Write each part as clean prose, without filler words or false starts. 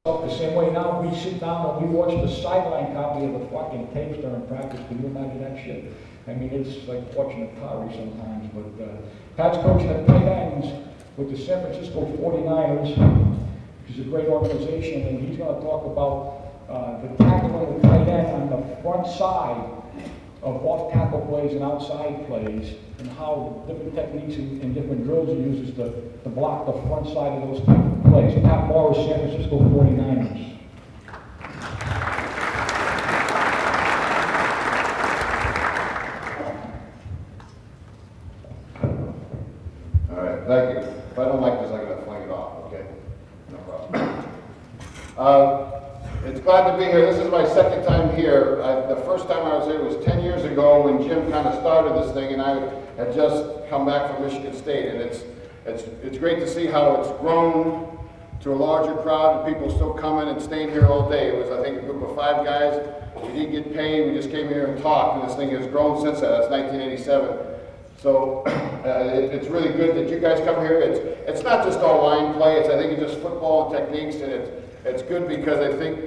The same way now, we sit down and we watch the sideline copy of the fucking tapes during practice. Can you imagine that shit? I mean, it's like watching a party sometimes. But Pat's coaching the tight ends with the San Francisco 49ers, which is a great organization, and he's going to talk about the tackling the tight end on the front side of off-tackle plays and outside plays, and how different techniques and different drills he uses to block the front side of those type of plays. Pat Morris, San Francisco 49ers. All right, thank you. If I don't like this, I'm going to fling it off, okay? No problem. It's glad to be here. This is my second time here. The first time I was here was 10 years ago when Jim kind of started this thing, and I had just come back from Michigan State. And it's great to see how it's grown to a larger crowd, and people still coming and staying here all day. It was, I think, a group of 5 guys. We didn't get paid. We just came here and talked, and this thing has grown since that. That's 1987. So it's really good that you guys come here. It's not just all line play. I think it's just football and techniques, and it's good because I think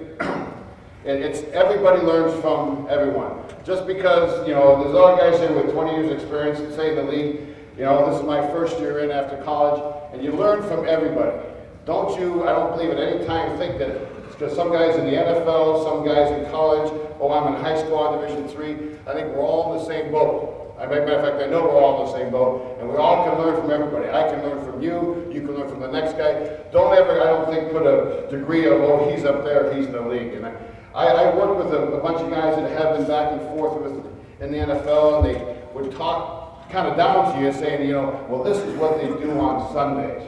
it's everybody learns from everyone. Just because, you know, there's a lot of guys here with 20 years experience, say in the league, you know, this is my first year in after college, and you learn from everybody. I don't believe at any time think that it's because some guys in the NFL, some guys in college, I'm in high school on Division III. I think we're all in the same boat. As a matter of fact, I know we're all in the same boat, and we all can learn from everybody. I can learn from you, you can learn from the next guy. Don't ever, I don't think, put a degree of, he's up there, he's in the league. And I work with a bunch of guys that have been back and forth with in the NFL, and they would talk kind of down to you, saying, you know, well, this is what they do on Sundays.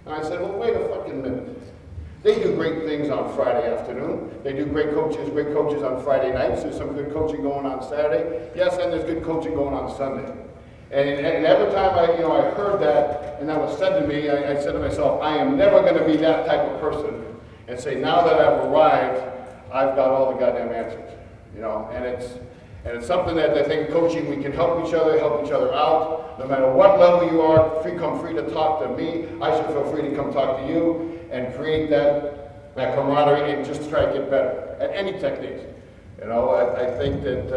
And I said, well, wait a fucking minute. They do great things on Friday afternoon. They do great coaches on Friday nights. There's some good coaching going on Saturday. Yes, and there's good coaching going on Sunday. And every time I heard that, and that was said to me, I said to myself, I am never going to be that type of person and say, now that I've arrived, I've got all the goddamn answers. You know, and it's something that I think coaching, we can help each other out. No matter what level you are, come free to talk to me. I should feel free to come talk to you and create that camaraderie and just try to get better at any techniques. You know, I think that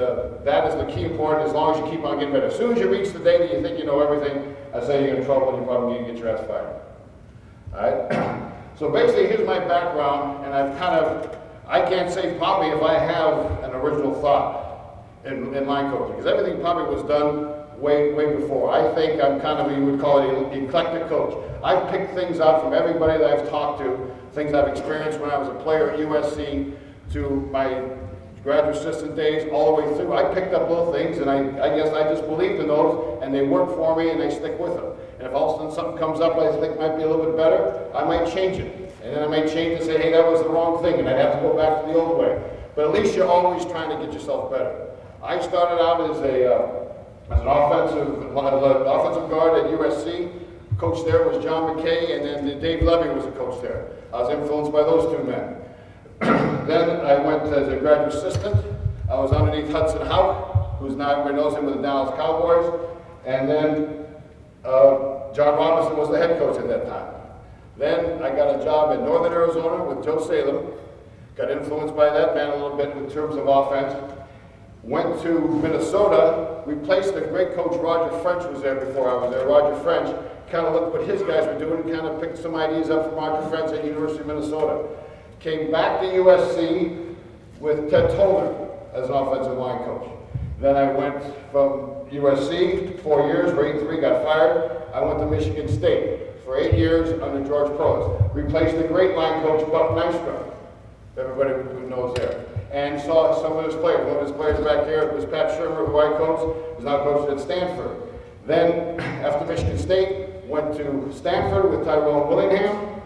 that is the key important as long as you keep on getting better. As soon as you reach the day that you think you know everything, I say you're in trouble and you're probably going to get your ass fired. All right? So basically, here's my background, and I can't say probably if I have an original thought in line coaching, because everything probably was done way before. I think I'm kind of, you would call it an eclectic coach. I've picked things out from everybody that I've talked to, things I've experienced when I was a player at USC to my graduate assistant days, all the way through. I picked up little things, and I guess I just believed in those, and they work for me, and they stick with them. And if all of a sudden something comes up I think might be a little bit better, I might change it. And then I might change and say, hey, that was the wrong thing, and I'd have to go back to the old way. But at least you're always trying to get yourself better. I started out as an offensive guard at USC. Coach there was John McKay, and then Dave Levy was a coach there. I was influenced by those two men. Then I went as a graduate assistant. I was underneath Hudson Houck, who's now everybody knows him with the Dallas Cowboys. And then John Robinson was the head coach at that time. Then I got a job in Northern Arizona with Joe Salem. Got influenced by that man a little bit in terms of offense. Went to Minnesota, replaced the great coach Roger French was there before I was there. Roger French kind of looked what his guys were doing and kind of picked some ideas up from Roger French at University of Minnesota. Came back to USC with Ted Tolner as an offensive line coach. Then I went from USC, 4 years, for 8-3, got fired. I went to Michigan State for 8 years under George Prolas. Replaced the great line coach Buck Nystrom, everybody who knows there. And saw some of his players. One of his players back here was Pat Shermer, who I coached, is now coached at Stanford. Then, after Michigan State, went to Stanford with Tyrone Willingham.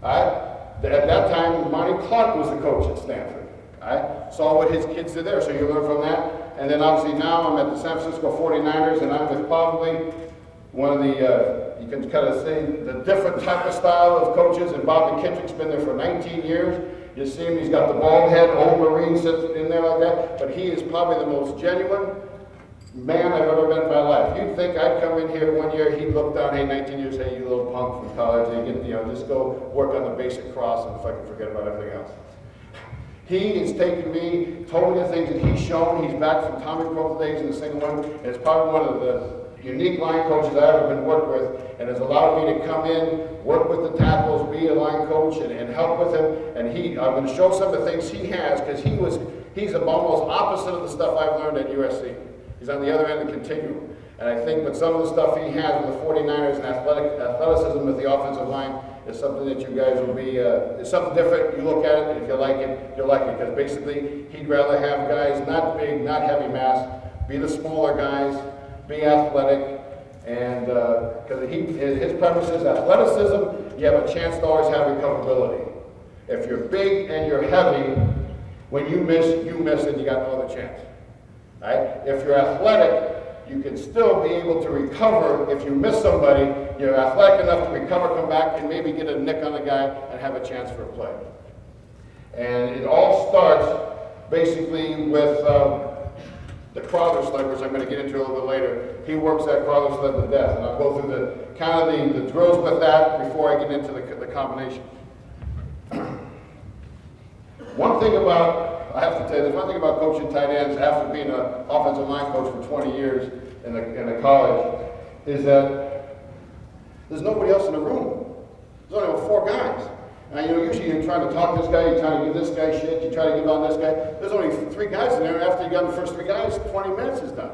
At that time, Monty Clark was the coach at Stanford. Saw what his kids did there, so you learn from that. And then obviously now I'm at the San Francisco 49ers, and I'm with probably one of the, you can kind of say, the different type of style of coaches. And Bob McKittrick's been there for 19 years. You see him, he's got the bald head, old Marine sits in there like that, but he is probably the most genuine man I've ever met in my life. You'd think I'd come in here one year, he'd look down, hey, 19 years, hey, you little punk from college, you get, just go work on the basic cross and fucking forget about everything else. He has taken me, told me the things that he's shown. He's back from Tommy Crow's days in the single one, and it's probably one of the unique line coaches I've ever been worked with, and has allowed me to come in, work with the tackles, be a line coach, and help with him. And I'm going to show some of the things he has, because he's almost opposite of the stuff I've learned at USC. He's on the other end of the continuum. And I think with some of the stuff he has with the 49ers and athleticism with the offensive line is something that you guys will be, it's something different. You look at it, and if you like it, you'll like it. Because basically, he'd rather have guys not big, not heavy mass, be the smaller guys, be athletic, and because his premise is athleticism, you have a chance to always have recoverability. If you're big and you're heavy, when you miss, and you got no other chance. Right? If you're athletic, you can still be able to recover. If you miss somebody, you're athletic enough to recover, come back, and maybe get a nick on the guy and have a chance for a play. And it all starts basically with the Crowther sled, which I'm going to get into a little bit later. He works that Crowther sled to death, and I'll go through the drills with that before I get into the combination. One thing I have to tell you, there's one thing about coaching tight ends after being an offensive line coach for 20 years in a college, is that there's nobody else in the room. There's only 4 guys. And usually you're trying to talk to this guy, you're trying to give this guy shit, you try to give on this guy. There's only 3 guys in there, and after you got the first 3 guys, 20 minutes is done.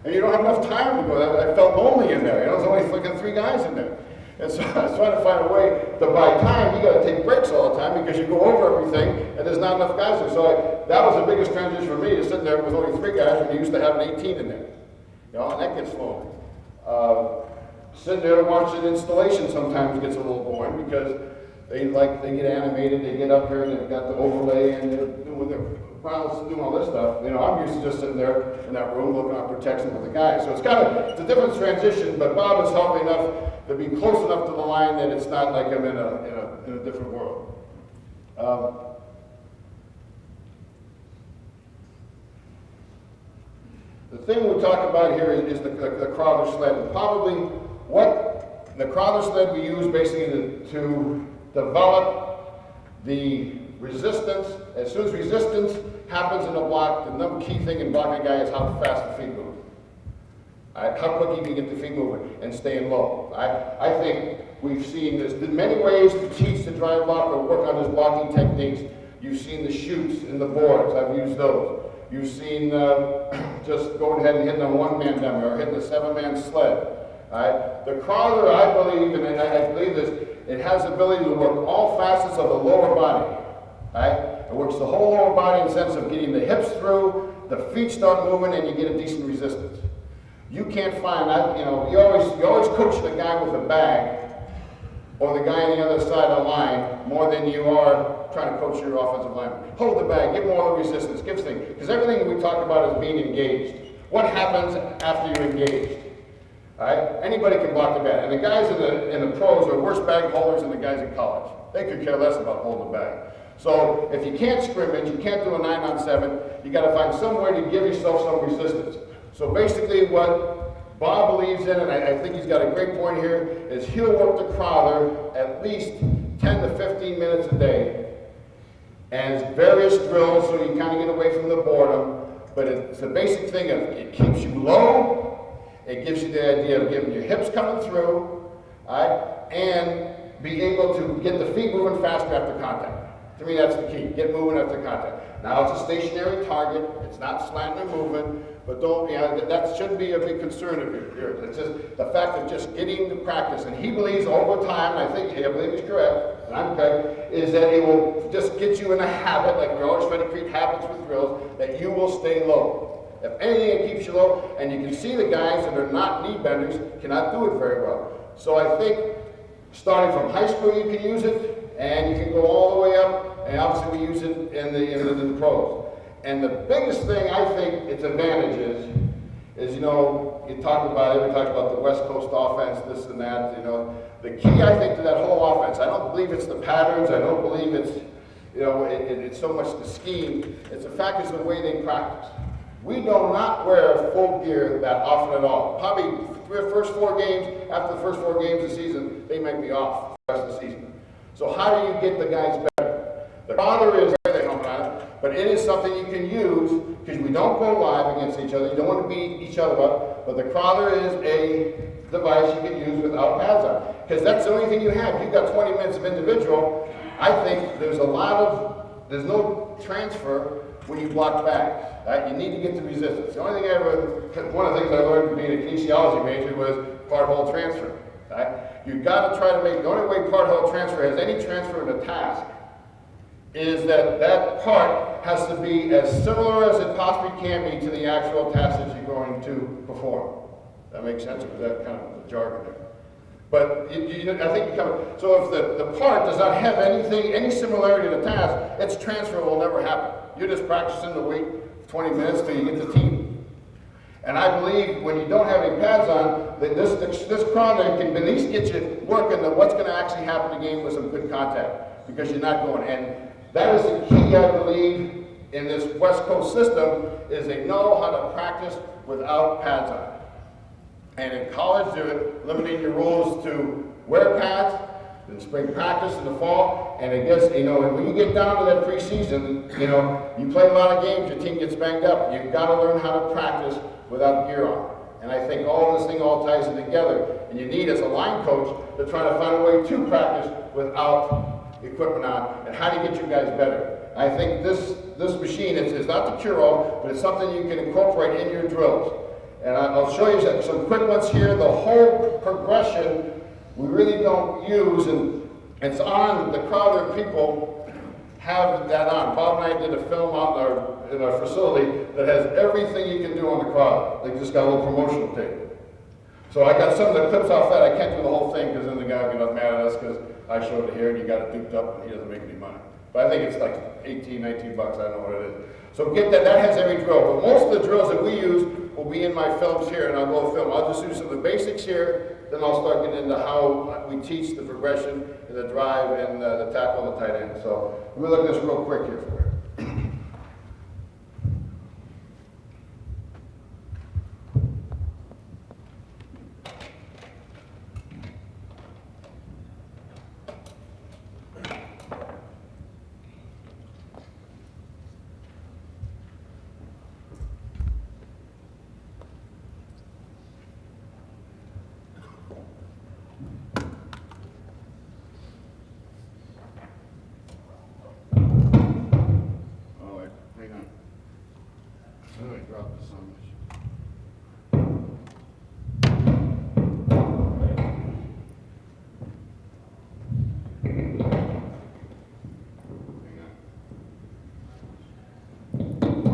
And you don't have enough time to go. I felt lonely in there. There's only fucking 3 guys in there. And so I was trying to find a way to buy time. You got to take breaks all the time because you go over everything and there's not enough guys there. So that was the biggest transition for me, to sit there with only 3 guys when you used to have 18 in there. And that gets lonely. Sitting there watching installation sometimes gets a little boring because they get animated, they get up here and they've got the overlay and they're doing their pilots doing all this stuff. I'm used to just sitting there in that room looking at protection with the guys. So it's a different transition, but Bob has helped me enough to be close enough to the line that it's not like I'm in a different world. The thing we talk about here is the Crowther sled. And probably what the Crowther sled we use basically to develop the resistance. As soon as resistance happens in a block, the number key thing in blocking a guy is how fast the feet move. Right? How quick you can get the feet moving and staying low. I think we've seen this. There's many ways to teach the drive block or work on his blocking techniques. You've seen the chutes in the boards. I've used those. You've seen just going ahead and hitting a 1-man dummy or hitting a 7-man sled. Right? The Crowther, I believe, and I believe this, it has the ability to work all facets of the lower body. Right? It works the whole lower body in the sense of getting the hips through, the feet start moving, and you get a decent resistance. You can't find that, you always coach the guy with a bag or the guy on the other side of the line more than you are trying to coach your offensive lineman. Hold the bag, give more of the resistance, give things. Because everything we talk about is being engaged. What happens after you're engaged? All right? Anybody can block the bag. And the guys in the pros are worse bag holders than the guys in college. They could care less about holding the bag. So if you can't scrimmage, you can't do a 9-on-7, you got to find some way to give yourself some resistance. So basically what Bob believes in, and I think he's got a great point here, is he'll work the Crowther at least 10 to 15 minutes a day and various drills so you kind of get away from the boredom. But it's the basic thing of it keeps you low, it gives you the idea of getting your hips coming through, right, and be able to get the feet moving faster after contact. To me, that's the key. Get moving after contact. Now, it's a stationary target. It's not slanting or moving, but that shouldn't be a big concern of yours. It's just the fact of just getting to practice. And he believes over time, I believe he's correct, and I'm correct, is that it will just get you in a habit, like we're always trying to create habits with drills, that you will stay low. If anything, it keeps you low, and you can see the guys that are not knee benders cannot do it very well. So I think starting from high school, you can use it, and you can go all the way up. And obviously we use it in the pros. And the biggest thing I think its advantage is you talk about the West Coast offense, this and that, The key I think to that whole offense, I don't believe it's the patterns, I don't believe it's, it's so much the scheme. It's the fact it's the way they practice. We do not wear full gear that often at all. Probably first 4 games, after the first 4 games of the season, they might be off the rest of the season. So how do you get the guys better? The father is where they don't on it, but it is something you can use because we don't go live against each other. You don't want to beat each other up, but the crowther is a device you can use without pads on, because that's the only thing you have. You've got 20 minutes of individual. I think there's no transfer when you block back. Right? You need to get the resistance. The only thing one of the things I learned being a kinesiology major was part-hole transfer. Right? You've got to try to make, the only way part-hole transfer has any transfer in a task is that part has to be as similar as it possibly can be to the actual task that you're going to perform. That makes sense? Or is that kind of the jargon there? But I think you come. So if the part does not have any similarity to the task, its transfer will never happen. You're just practicing the week, 20 minutes till you get the team. And I believe when you don't have any pads on, that this chrono can at least get you working on what's going to actually happen in the game with some good contact, because you're not going. And that is the key, I believe, in this West Coast system, is they know how to practice without pads on. And in college, they're limiting your rules to wear pads, in spring practice in the fall, and it gets, when you get down to that preseason, you play a lot of games, your team gets banged up. You've got to learn how to practice without gear on. And I think all this thing all ties in together. And you need, as a line coach, to try to find a way to practice without equipment on. And how do you get you guys better? I think this machine is not the cure-all, but it's something you can incorporate in your drills. And I'll show you some quick ones here. The whole progression we really don't use, and it's on the crowd. People have that on. Bob and I did a film out in our facility that has everything you can do on the crowd. They just got a little promotional tape. So I got some of the clips off that. I can't do the whole thing because then the guy will get mad at us because I showed it here and he got it duped up and he doesn't make any money. But I think it's like 18, 19 bucks. I don't know what it is. So get that. That has every drill. But most of the drills that we use will be in my films here, and I'll go film. I'll just do some of the basics here, then I'll start getting into how we teach the progression and the drive and the tackle and the tight end. So let me look at this real quick here for you.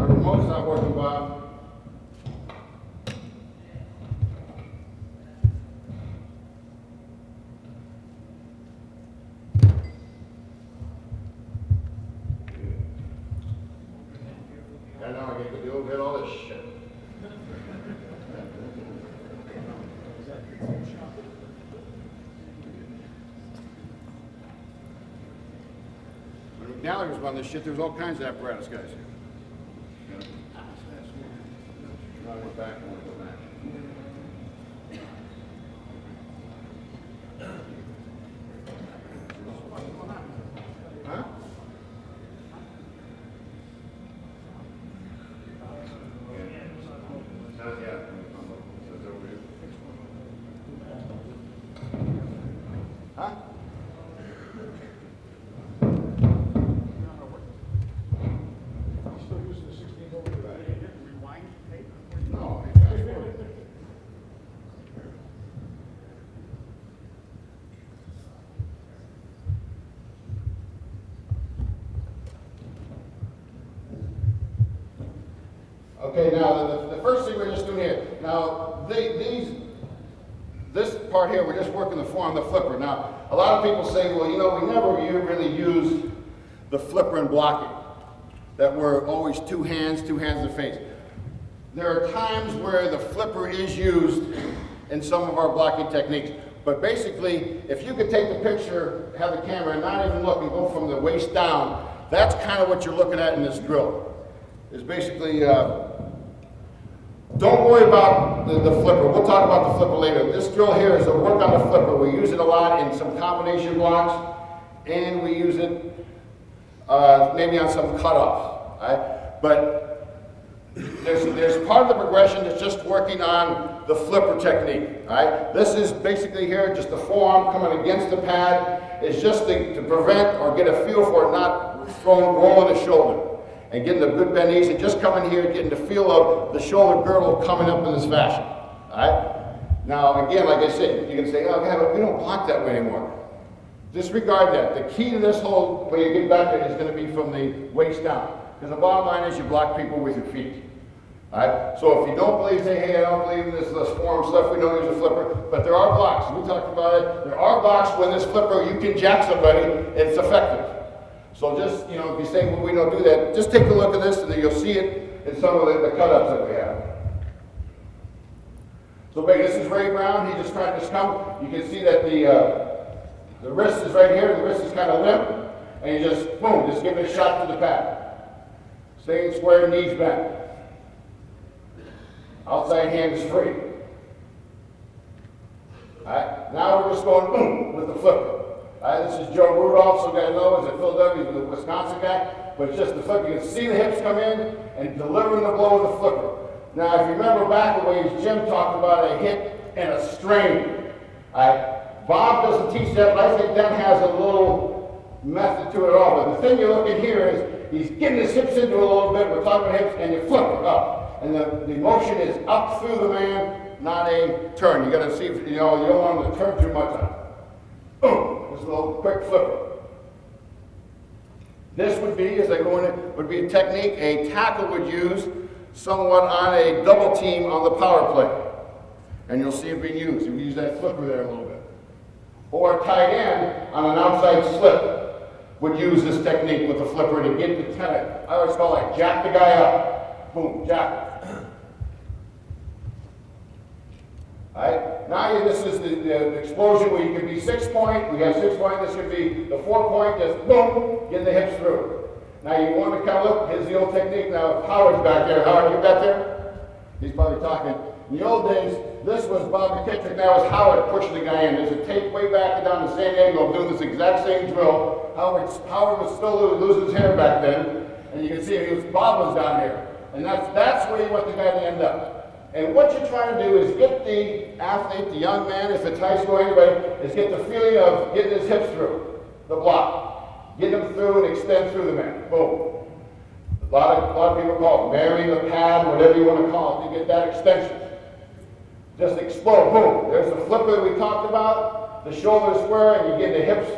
Remote's not working, Bob. I know I get to deal with all this shit. When Gallagher's on this shit, there's all kinds of apparatus guys here. I went back and went to the match. Huh? Yeah. Huh? Still using the 16 over the back. No. Okay, now the first thing we're just doing here. Now this part here, we're just working the form, the flipper. Now a lot of people say, well, we never really use the flipper in blocking. That we're always two hands in the face. There are times where the flipper is used in some of our blocking techniques. But basically, if you could take the picture, have the camera, and not even look, and go from the waist down, that's kind of what you're looking at in this drill. Is basically Don't worry about the flipper. We'll talk about the flipper later. This drill here is a work on the flipper. We use it a lot in some combination blocks, and we use it maybe on some cutoffs. Right? But there's part of the progression that's just working on the flipper technique. Right? This is basically here just the forearm coming against the pad. It's just to prevent or get a feel for it not rolling the shoulder. And getting the good bend knees and just coming here, getting the feel of the shoulder girdle coming up in this fashion. All right? Now, again, like I said, you can say, oh, God, we don't block that way anymore. Disregard that. The key to this whole, when you get back there, is going to be from the waist down. Because the bottom line is you block people with your feet. All right? So if you don't believe, say, hey, I don't believe in this forearm stuff, we don't use a flipper. But there are blocks. We talked about it. There are blocks when this flipper, you can jack somebody, it's effective. So just, you know, if you say, well, we don't do that, just take a look at this and then you'll see it in some of the cut-ups that we have. So this is Ray Brown. He just tried to come. You can see that the wrist is right here. The wrist is kind of limp. And you just, boom, just give it a shot to the pad. Staying square, knees bent. Outside hand is free. All right, now we're just going boom with the flipper. All right, this is Joe Rudolph, some guys know he's a Philadelphia, he's a Wisconsin guy, but it's just the flipper. You can see the hips come in and delivering the blow with the flipper. Now, if you remember back a ways, Jim talked about a hit and a strain. All right, Bob doesn't teach that, but I think that has a little method to it all. But the thing you're looking here is he's getting his hips into it a little bit. We're talking hips, and you flip it up, and the motion is up through the man, not a turn. You got to see if you don't want him to turn too much on it. Boom. Just a little quick flipper. This would be, as I go in, would be a technique a tackle would use somewhat on a double team on the power play. And you'll see it being used. You use that flipper there a little bit. Or a tight end on an outside slip would use this technique with the flipper to get the kind of, I always call it jack the guy up. Boom, jack. Alright, now this is the explosion where you can be 6 point, we have 6 point, this could be the 4 point, just boom, get the hips through. Now you want to kind of look, here's the old technique, now Howard's back there. Howard, you back there? He's probably talking. In the old days, this was Bob McKittrick, now it's Howard pushing the guy in. There's a tape way back down in San Diego doing this exact same drill. Howard was still losing his hair back then, and you can see Bob was down here. And that's where you want the guy to end up. And what you're trying to do is get the athlete, the young man, if it's high school anybody, is get the feeling of getting his hips through the block. Get him through and extend through the man. Boom. A lot of people call it marrying the pad, whatever you want to call it, to get that extension. Just explode. Boom. There's the flipper that we talked about, the shoulder square, and you get the hips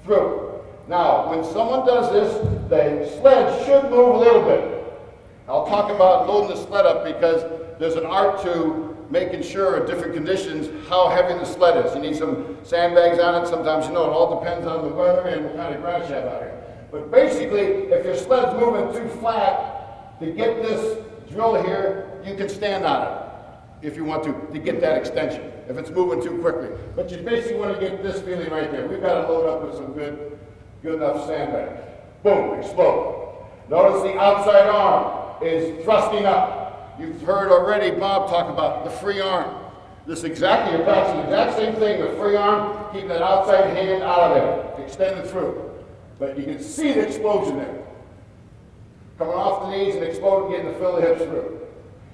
through. Now, when someone does this, the sled should move a little bit. I'll talk about loading the sled up because there's an art to making sure at different conditions how heavy the sled is. You need some sandbags on it. Sometimes, it all depends on the weather and what kind of grass you have out here. But basically, if your sled's moving too flat, to get this drill here, you can stand on it if you want to get that extension, if it's moving too quickly. But you basically want to get this feeling right there. We've got to load up with some good enough sandbags. Boom, explode. Notice the outside arm is thrusting up. You've heard already Bob talk about the free arm. This exactly, you're practicing the exact same thing, the free arm, keeping that outside hand out of there, extended through. But you can see the explosion there. Coming off the knees and exploding, getting the fill the hips through.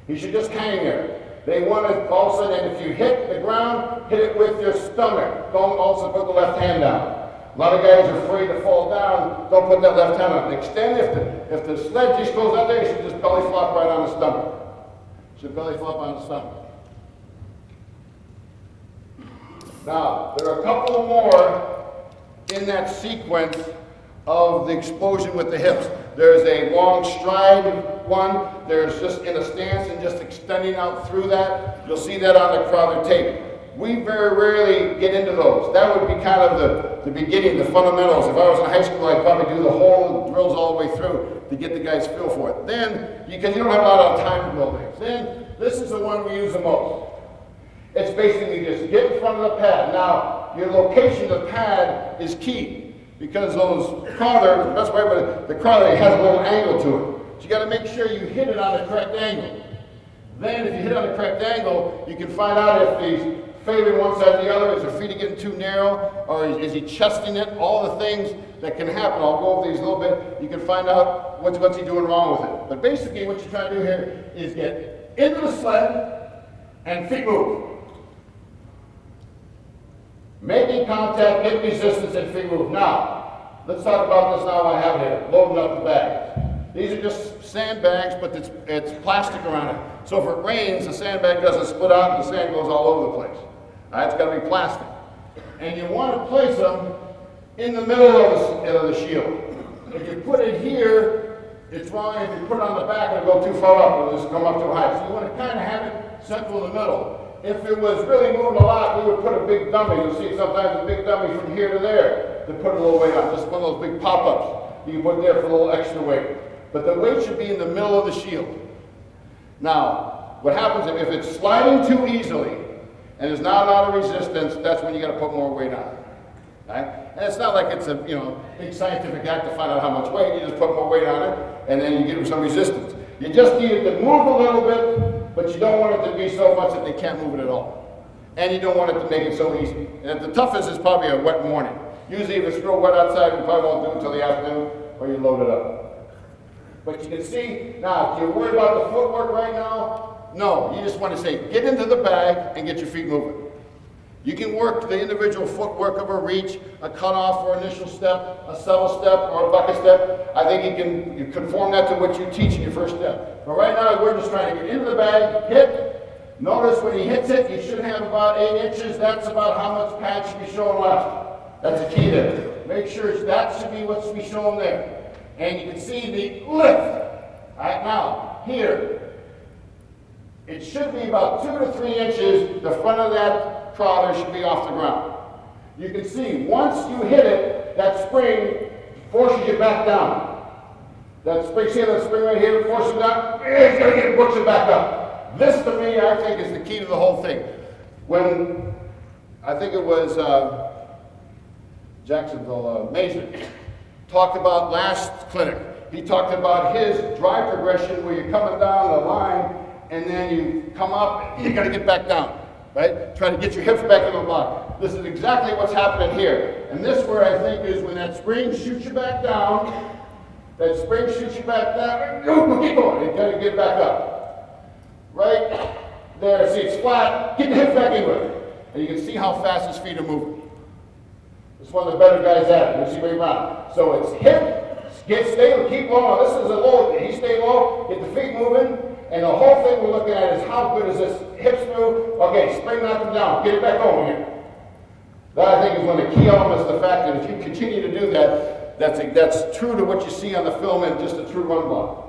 You should just hang there. They want to all of a sudden, and if you hit the ground, hit it with your stomach. Don't also put the left hand down. A lot of guys are afraid to fall down. Don't put that left hand on. Extend if the sled just goes out there, you should just belly flop right on the stomach. Should belly flop on the stomach. Now, there are a couple more in that sequence of the explosion with the hips. There's a long stride one. There's just in a stance and just extending out through that. You'll see that on the Crowther tape. We very rarely get into those. That would be kind of the beginning, the fundamentals. If I was in high school, I'd probably do the whole drills all the way through to get the guys feel for it. Then, because you don't have a lot of time to build things, then this is the one we use the most. It's basically just get in front of the pad. Now, your location of the pad is key because those Crowther, the best way, but the Crowther has a little angle to it. So you got to make sure you hit it on the correct angle. Then if you hit on a correct angle, you can find out if he's favoring one side or the other, is the feet getting too narrow, or is he chesting it? All the things that can happen. I'll go over these a little bit. You can find out what's he doing wrong with it. But basically what you're trying to do here is get into the sled and feet move. Making contact, get resistance, and feet move. Now, let's talk about this now I have it here. Loading up the bags. These are just sandbags, but it's plastic around it. So if it rains, the sandbag doesn't split out and the sand goes all over the place. All right, it's got to be plastic. And you want to place them in the middle of the shield. If you put it here, it's wrong. If you put it on the back, it'll go too far up. It'll just come up too high. So you want to kind of have it central in the middle. If it was really moving a lot, we would put a big dummy. You'll see sometimes a big dummy from here to there to put a little weight on. Just one of those big pop-ups you can put there for a little extra weight. But the weight should be in the middle of the shield. Now, what happens if it's sliding too easily and there's not a lot of resistance, that's when you got to put more weight on it. Right? And it's not like it's a big scientific act to find out how much weight. You just put more weight on it, and then you give them some resistance. You just need it to move a little bit, but you don't want it to be so much that they can't move it at all. And you don't want it to make it so easy. And the toughest is probably a wet morning. Usually if it's real wet outside, you probably won't do it until the afternoon, or you load it up. But you can see, now, if you're worried about the footwork right now, no, you just want to say, get into the bag and get your feet moving. You can work the individual footwork of a reach, a cutoff or initial step, a settle step, or a bucket step. I think you conform that to what you teach in your first step. But right now, we're just trying to get into the bag, hit. Notice when he hits it, you should have about 8 inches. That's about how much pad should be showing left. That's the key there. Make sure that should be what should be shown there. And you can see the lift. All right, now, here, it should be about 2 to 3 inches. The front of that crawler should be off the ground. You can see, once you hit it, that spring forces you back down. That spring, see that spring right here, forces you down, it's going to get pushed back up. This, to me, I think, is the key to the whole thing. When, I think it was Jacksonville, Mason, talked about last clinic. He talked about his drive progression where you're coming down the line and then you come up, you got to get back down, right? Try to get your hips back in the block. This is exactly what's happening here. And this where I think is when that spring shoots you back down, that spring shoots you back down, keep going, you got to get back up. Right there, see it's flat, get the hips back into it. And you can see how fast his feet are moving. It's one of the better guys at it. You see where you run. So it's hip, stay, keep low. This is a low. You stay low, get the feet moving, and the whole thing we're looking at is how good is this hips move. Okay, spring knock them down, get it back over here. That I think is one of the key elements of the fact that if you continue to do that, that's true to what you see on the film and just a true run block.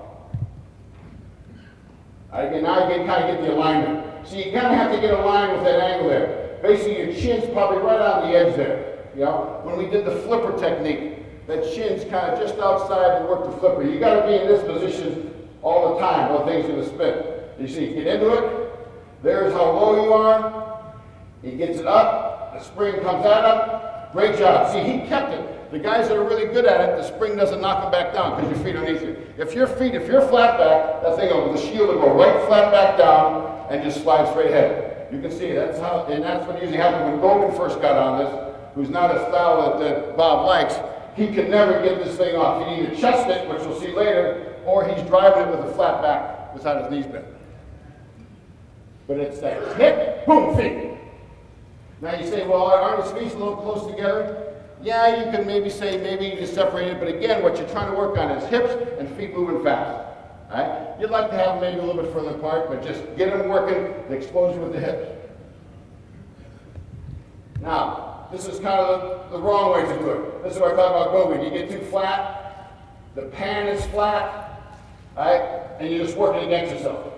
Again, now you can kind of get the alignment. So you kind of have to get aligned with that angle there. Basically, your chin's probably right on the edge there. You know, when we did the flipper technique, that chin's kind of just outside to work the flipper. You got to be in this position all the time while things are going to spin. You see, get into it. There's how low you are. He gets it up. The spring comes at him. Great job. See, he kept it. The guys that are really good at it, the spring doesn't knock them back down because your feet are underneath you. If you're flat back, that thing the shield will go right flat back down and just slide straight ahead. You can see that's how, and that's what usually happened when Gogan first got on this. Who's not a style that Bob likes, he can never get this thing off. He either chest it, which we'll see later, or he's driving it with a flat back without his knees bent. But it's that hit, boom, feet. Now you say, well, aren't his feet a little close together? Yeah, you can maybe say, maybe you just separate it, but again, what you're trying to work on is hips and feet moving fast. All right? You'd like to have them maybe a little bit further apart, but just get them working, the exposure with the hips. Now, this is kind of the wrong way to do it. This is what I talk about Gogan. You get too flat, the pan is flat, right? And you're just working against yourself.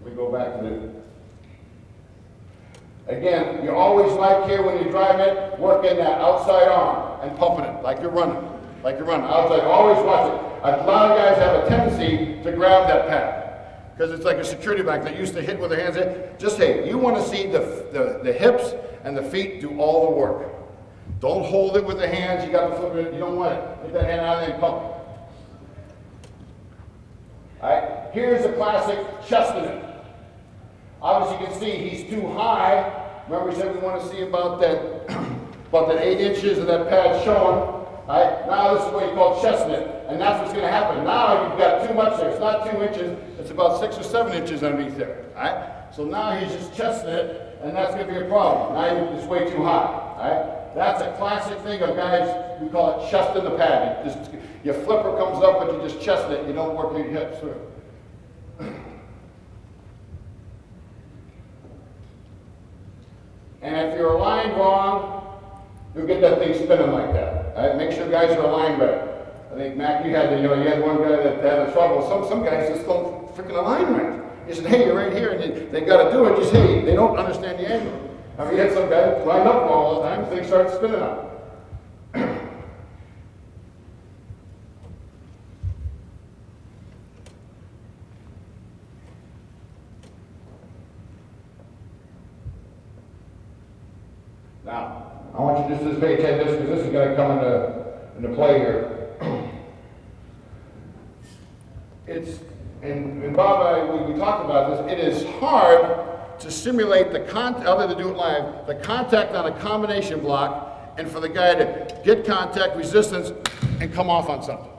We go back to the... Again, you always like here when you drive it, working that outside arm and pumping it like you're running. Like you're running. Outside, always watch it. A lot of guys have a tendency to grab that pad. Because it's like a security blanket that used to hit with their hands. Just hey, you want to see the hips and the feet do all the work. Don't hold it with the hands. You got to flip it. You don't want it. Get that hand out there and pump All right, here's a classic chest in it. Obviously, you can see he's too high. Remember, we said we want to see about that, about that 8 inches of that pad showing. All right, now this is what you call chest knit, and that's what's going to happen. Now you've got too much there. It's not 2 inches, it's about 6 or 7 inches underneath there. All right, so now he's just chest knit, and that's going to be a problem. Now it's way too high. All right, that's a classic thing of guys, we call it chest in the pad. Your flipper comes up, but you just chest knit, you don't work your hips through. And if you're aligned wrong, you'll get that thing spinning like that. All right? Make sure guys are aligned right. I think, Mac, you had one guy that had a trouble. Some guys just don't freaking align right. You said, hey, you're right here, and they got to do it. You say, they don't understand the angle. I mean, you had some guys lined up all the time, things start spinning up. Now, I want you just to pay attention to this because this is going to come into play here. And Bob and I, we talked about this, it is hard to simulate other than do it live, the contact on a combination block and for the guy to get contact, resistance, and come off on something.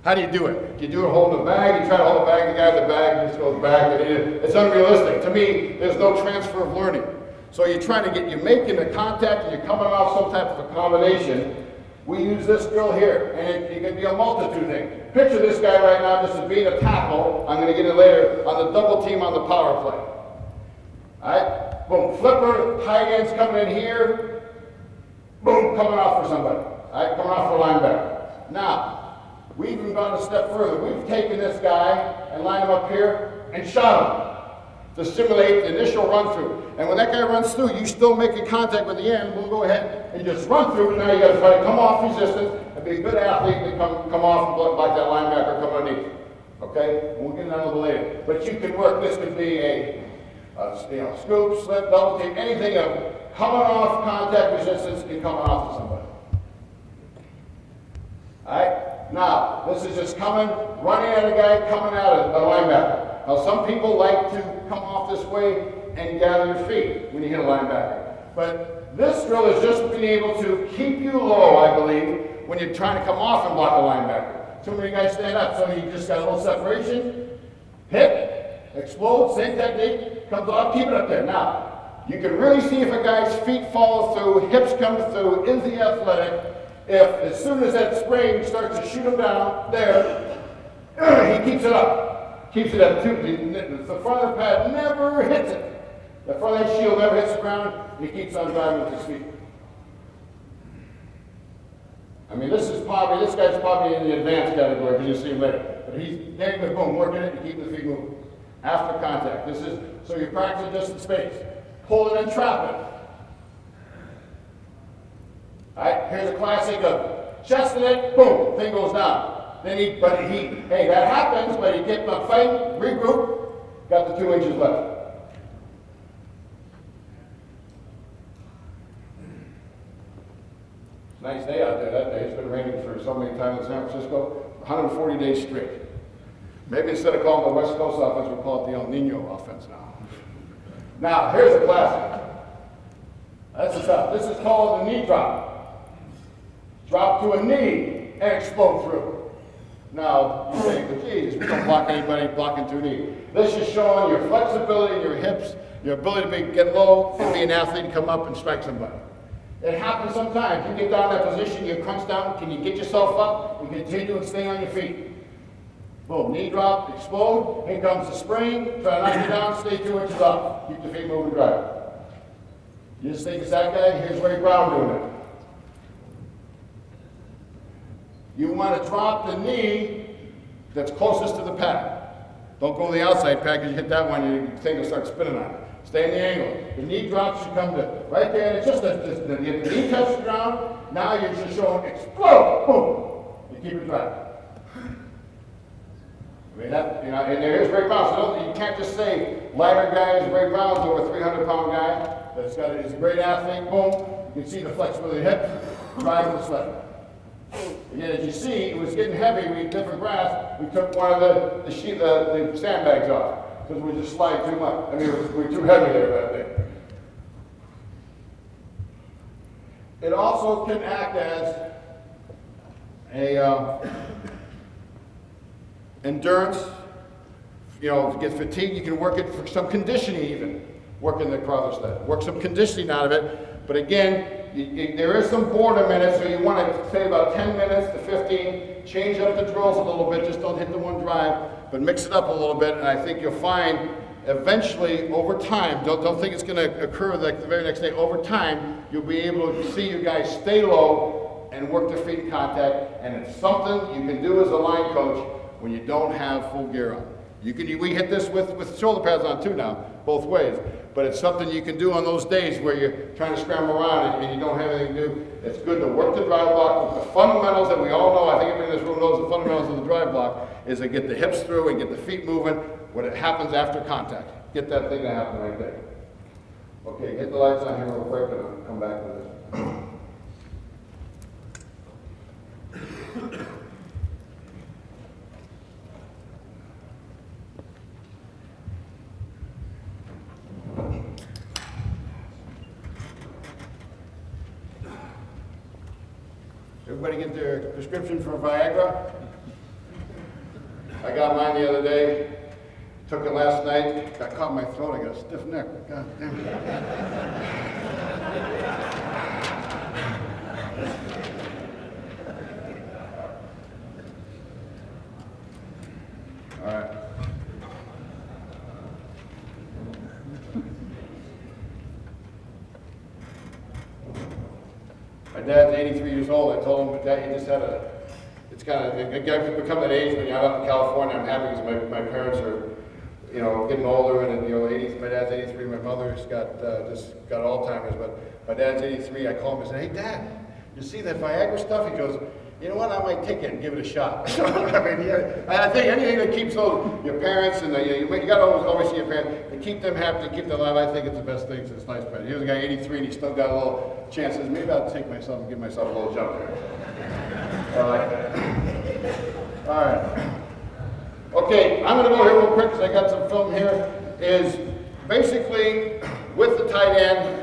How do you do it? Do you do it holding the bag? You try to hold the bag, the guy with the bag just goes back. It's unrealistic. To me, there's no transfer of learning. So you're trying to you're making a contact and you're coming off some type of a combination. We use this drill here, and it can be a multitude thing. Picture this guy right now just as being a tackle. I'm going to get it later on the double team on the power play. All right, boom, flipper, tight ends coming in here. Boom, coming off for somebody. All right, coming off for linebacker. Now, we've even gone a step further. We've taken this guy and lined him up here and shot him to simulate the initial run through. And when that guy runs through, you still making contact with the end. We'll go ahead and just run through. And now you got to try to come off resistance and be a good athlete and come off and like that linebacker come underneath. Okay, we'll get into that a little later. But you can work. This could be a scoop, slip, double team, anything of coming off contact resistance and coming off to somebody. All right. Now this is just coming, running at a guy, coming at a linebacker. Now some people like to come off this way and gather your feet when you hit a linebacker. But this drill is just being able to keep you low, I believe, when you're trying to come off and block a linebacker. Too many guys stand up, so you just got a little separation, hit, explode, same technique, comes off, keep it up there. Now, you can really see if a guy's feet follow through, hips come through, is he athletic? If as soon as that spring starts to shoot him down, there, he keeps it up. Keeps it up. The front of the pad never hits it. The front of that shield never hits the ground, and he keeps on driving with his feet. I mean, this guy's probably in the advanced category, because you'll see him later. But he's there, boom, working it, and keeping the feet moving. After contact. So you're practicing just in space. Pulling and trapping. All right, here's a classic of chesting it, boom, thing goes down. Hey, that happens, but he kept on fighting, regroup, got the 2 inches left. It's a nice day out there that day. It's been raining for so many times in San Francisco, 140 days straight. Maybe instead of calling the West Coast offense, we'll call it the El Nino offense now. Now, here's a classic. That's the stuff. This is called the knee drop. Drop to a knee and explode through. Now, you say, but geez, we don't block anybody blocking to a knee. This is showing your flexibility, your hips, your ability to get low and be an athlete and come up and strike somebody. It happens sometimes. You get down in that position, you crunch down, can you get yourself up and continue and stay on your feet? Boom, knee drop, explode, here comes the spring, try to knock you down, stay 2 inches up. Keep the feet moving, drive. You just think it's that guy, here's Ray Brown doing it. You want to drop the knee that's closest to the pad. Don't go to the outside pad because you hit that one, your thing will start spinning on it. Stay in the angle. The knee drop should come to right there, and it's just the knee touches the ground. Now you're just showing explode, boom. You keep it driving. I mean, and there's Ray Brown. So you can't just say lighter guys. Ray Brown's over 300-pound guy. He's a great athlete. Boom. You can see the flexibility of the hip. Drive the sled. Again, as you see, it was getting heavy. We did for grass. We took one of the sandbags off because we were just sliding too much. I mean, we were too heavy there that day. It also can act as a endurance. You know, if you get fatigued, you can work it for some conditioning even. Working the crawler sled. Work some conditioning out of it. But again, there is some boredom in it, so you want to say about 10 minutes to 15. Change up the drills a little bit. Just don't hit the one drive, but mix it up a little bit. And I think you'll find eventually, over time, don't think it's going to occur like the very next day. Over time, you'll be able to see you guys stay low and work their feet in contact. And it's something you can do as a line coach when you don't have full gear on. We hit this with shoulder pads on too now, both ways. But it's something you can do on those days where you're trying to scramble around and you don't have anything to do. It's good to work the drive block with the fundamentals that we all know. I think everybody in this room knows the fundamentals of the drive block is to get the hips through and get the feet moving when it happens after contact. Get that thing to happen right there. Okay, get the lights on here real quick and I'll come back to this. Everybody get their prescription for Viagra? I got mine the other day. Took it last night. Got caught in my throat. I got a stiff neck. God damn it. All right. My dad's 83 years old. I told him, Dad, he just had it's kind of, you become that age when you're out in California. I'm happy because my parents are, you know, getting older and, you know, my dad's 83, my mother's got Alzheimer's, but my dad's 83. I call him and say, hey, Dad, you see that Viagra stuff? He goes, you know what, I might take it and give it a shot. I mean, yeah, I think anything that keeps your parents and you got to always see your parents, to keep them happy, to keep them alive, I think it's the best thing since sliced bread. Here's a guy 83 and he's still got a little chances. Maybe I'll take myself and give myself a little jump here. I like that. All right. Okay, I'm going to go here real quick because I got some film here. Is basically with the tight end.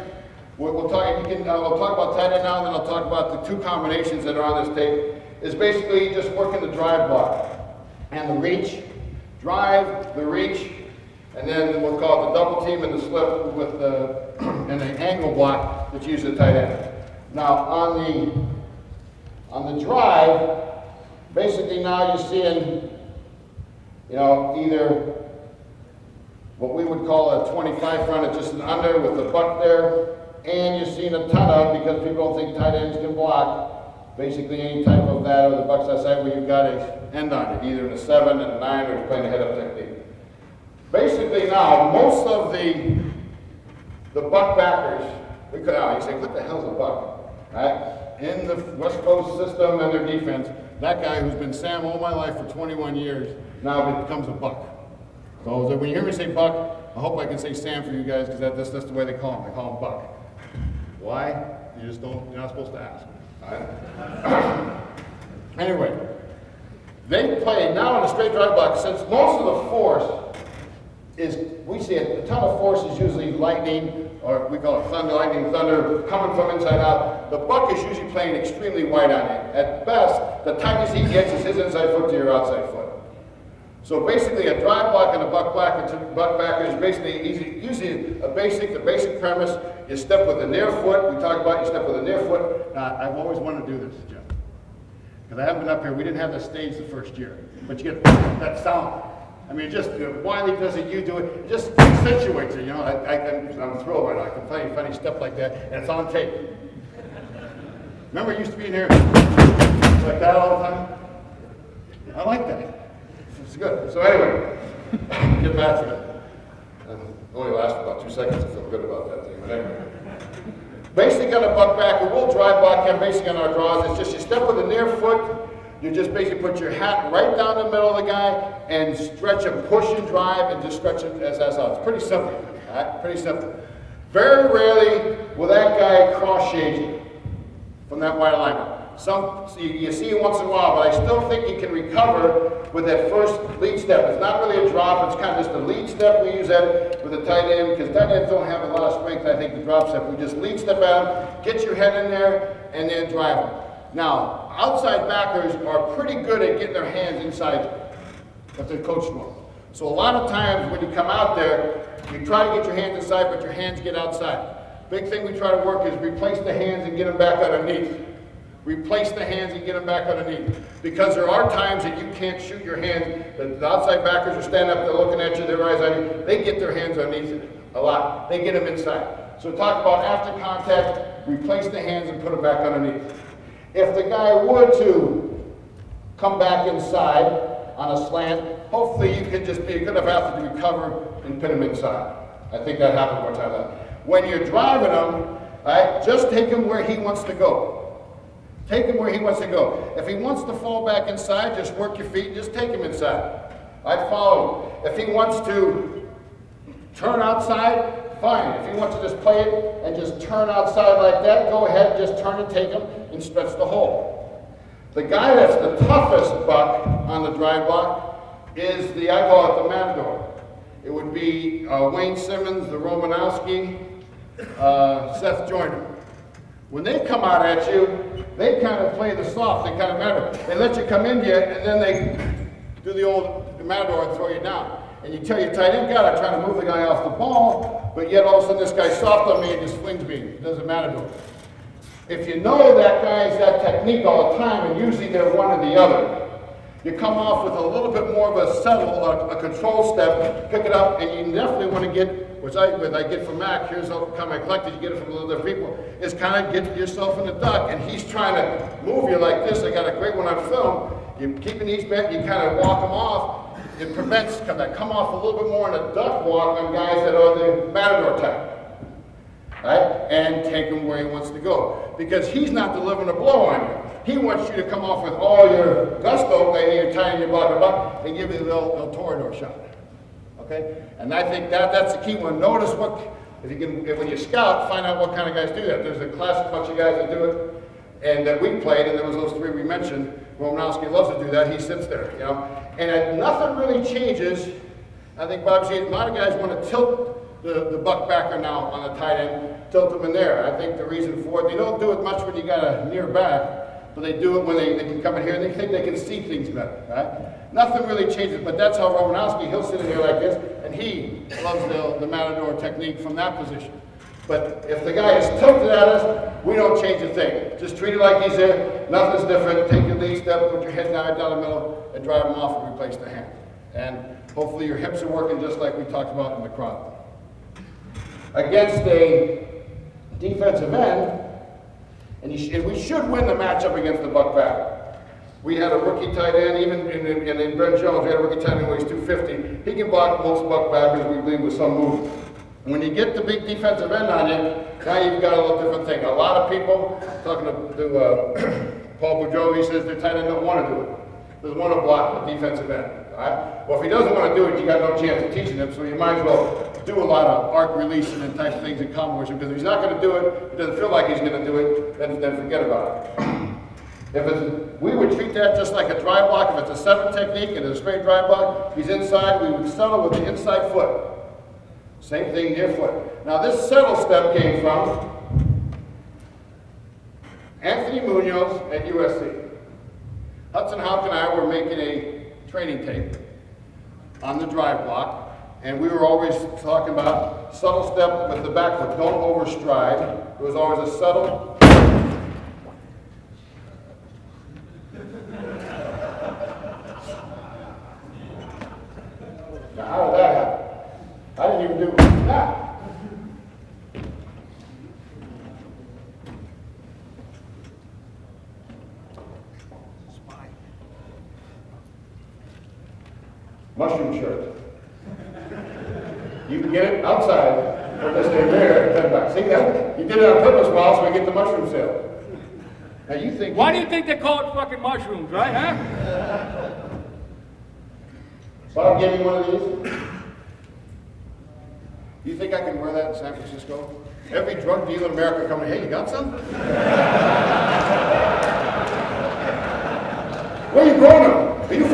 We'll talk about tight end now, and then I'll talk about the two combinations that are on this tape. Is basically just working the drive block and the reach, drive, the reach, and then we'll call it the double team and the slip with and the angle block that's used at tight end. Now on the drive, basically now you're seeing, you know, either what we would call a 25 front, it's just an under with the buck there. And you're seeing a ton of, because people don't think tight ends can block, basically any type of that, or the bucks outside where you've got an end on it, either in a 7 and a 9, or playing a head-up technique. Basically now, most of the buck backers, you say, what the hell's a buck? Right? In the West Coast system and their defense, that guy who's been Sam all my life for 21 years, now becomes a buck. So when you hear me say buck, I hope I can say Sam for you guys, because that's the way they call him. They call him buck. Why? You're not supposed to ask. Right? Anyway, they play now in a straight drive block, since most of the force is, we see a ton of force is usually lightning, or we call it thunder, lightning, thunder, coming from inside out. The buck is usually playing extremely wide on you. At best, the tightest he gets is his inside foot to your outside foot. So basically a drive block and a buck backer is basically usually the basic premise. You step with the near foot. We talk about you step with the near foot. Now, I've always wanted to do this, Jim, because I haven't been up here. We didn't have the stage the first year, but you get that sound. I mean, just Wiley does it, you do it. It just accentuates it. You know, I'm thrilled right now. I can play a funny step like that, and it's on tape. Remember, it used to be in here like that all the time. I like that. It's good. So anyway, get back to it. It only lasted about 2 seconds. I feel good about that thing. But anyway, basic on a buck backer, we'll drive block him. Basic on our draws, it's just you step with the near foot. You just basically put your hat right down the middle of the guy and stretch him, push and drive, and just stretch it as that's all. It's pretty simple. All right? Pretty simple. Very rarely will that guy cross shade you from that wide alignment. You see it once in a while, but I still think he can recover with that first lead step. It's not really a drop, it's kind of just a lead step. We use that with a tight end, because tight ends don't have a lot of strength, I think, to drop step. We just lead step out, get your head in there, and then drive them. Now, outside backers are pretty good at getting their hands inside if they're coached well. So a lot of times when you come out there, you try to get your hands inside, but your hands get outside. Big thing we try to work is replace the hands and get them back underneath. Replace the hands and get them back underneath. Because there are times that you can't shoot your hands. The outside backers are standing up, they're looking at you, their eyes on you. They get their hands underneath it a lot. They get them inside. So talk about after contact, replace the hands and put them back underneath. If the guy were to come back inside on a slant, hopefully you can just be a good enough athlete to recover and put him inside. I think that happens more time than that. When you're driving him, all right, just take him where he wants to go. Take him where he wants to go. If he wants to fall back inside, just work your feet and just take him inside. I'd follow him. If he wants to turn outside, fine. If he wants to just play it and just turn outside like that, go ahead, just turn and take him and stretch the hole. The guy that's the toughest buck on the drive block is I call it the Matador. It would be Wayne Simmons, the Romanowski, Seth Joyner. When they come out at you, they kind of play the soft, they kind of matter. They let you come into you, and then they do the old Matador and throw you down. And you tell your tight end, God, I'm trying to move the guy off the ball, but yet all of a sudden this guy's soft on me and just flings me. It doesn't matter. If you know that guy's that technique all the time, and usually they're one or the other, you come off with a little bit more of a settle, a control step, pick it up, and you definitely want to get, which I get from Mac, here's how kind of collected, you get it from a little different people, is kind of get yourself in the duck, and he's trying to move you like this. I got a great one on film. You're keeping these bent, you kind of walk them off. It prevents that come off a little bit more in a duck walk on guys that are the Matador type. Right? And take him where he wants to go. Because he's not delivering a blow on you. He wants you to come off with all your gusto, and you're tying your block, and give you the little Toreador shot. Okay? And I think that's the key one. Notice if you can, when you scout, find out what kind of guys do that. There's a classic bunch of guys that do it, and that we played, and there was those three we mentioned. Romanowski loves to do that. He sits there, you know. And nothing really changes. I think Bob sees a lot of guys want to tilt the buck backer now on the tight end, tilt them in there. I think the reason for it, they don't do it much when you got a near back, but they do it when they can come in here and they think they can see things better, right? Nothing really changes, but that's how Romanowski, he'll sit in here like this, and he loves the Matador technique from that position. But if the guy is tilted at us, we don't change a thing. Just treat it like he's there, nothing's different. Take your lead step, put your head down the middle, and drive him off and replace the hand. And hopefully your hips are working just like we talked about in the crowd. Against a defensive end, and we should win the matchup against the buck back. We had a rookie tight end, even in Brent Jones, we had a rookie tight end who weighs 250. He can block most buck backers, we believe, with some movement. When you get the big defensive end on you, now you've got a little different thing. A lot of people, talking to Paul Boudreau, he says their tight end don't want to do it. Doesn't want to block the defensive end. All right? Well, if he doesn't want to do it, you got no chance of teaching him, so you might as well do a lot of arc releasing and types of things in combination, because if he's not going to do it, it doesn't feel like he's going to do it, then forget about it. We would treat that just like a drive block. If it's a 7 technique and it's a straight drive block, he's inside, we would settle with the inside foot. Same thing near foot. Now this settle step came from Anthony Munoz at USC. Hudson Houck and I were making a training tape on the drive block, and we were always talking about subtle step with the back foot. Don't overstride. It was always a subtle. Now how did that happen? I didn't even do that. Mushroom shirt. You can get it outside for this day there at $10. See that? You did it on purpose, Miles, so we get the mushroom sale. Now you think. Why do you think they call it fucking mushrooms, right, huh? Bob gave me one of these. You think I can wear that in San Francisco? Every drug dealer in America coming, hey, you got some? Where are you going now? Are you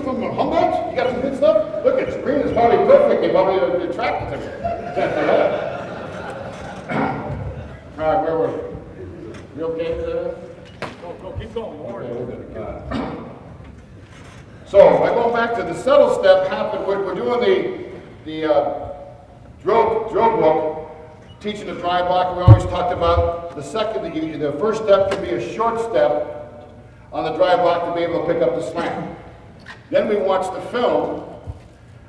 from Humboldt? You got some good stuff? Look, it's green is probably perfect. They probably attracted to me. All right, where were we? You okay with that? Go, keep going. Don't worry. Okay, we're good. So, by going back to the settle step, we're doing the drill book, teaching the dry block. We always talked about the first step can be a short step on the dry block to be able to pick up the slant. Then we watched the film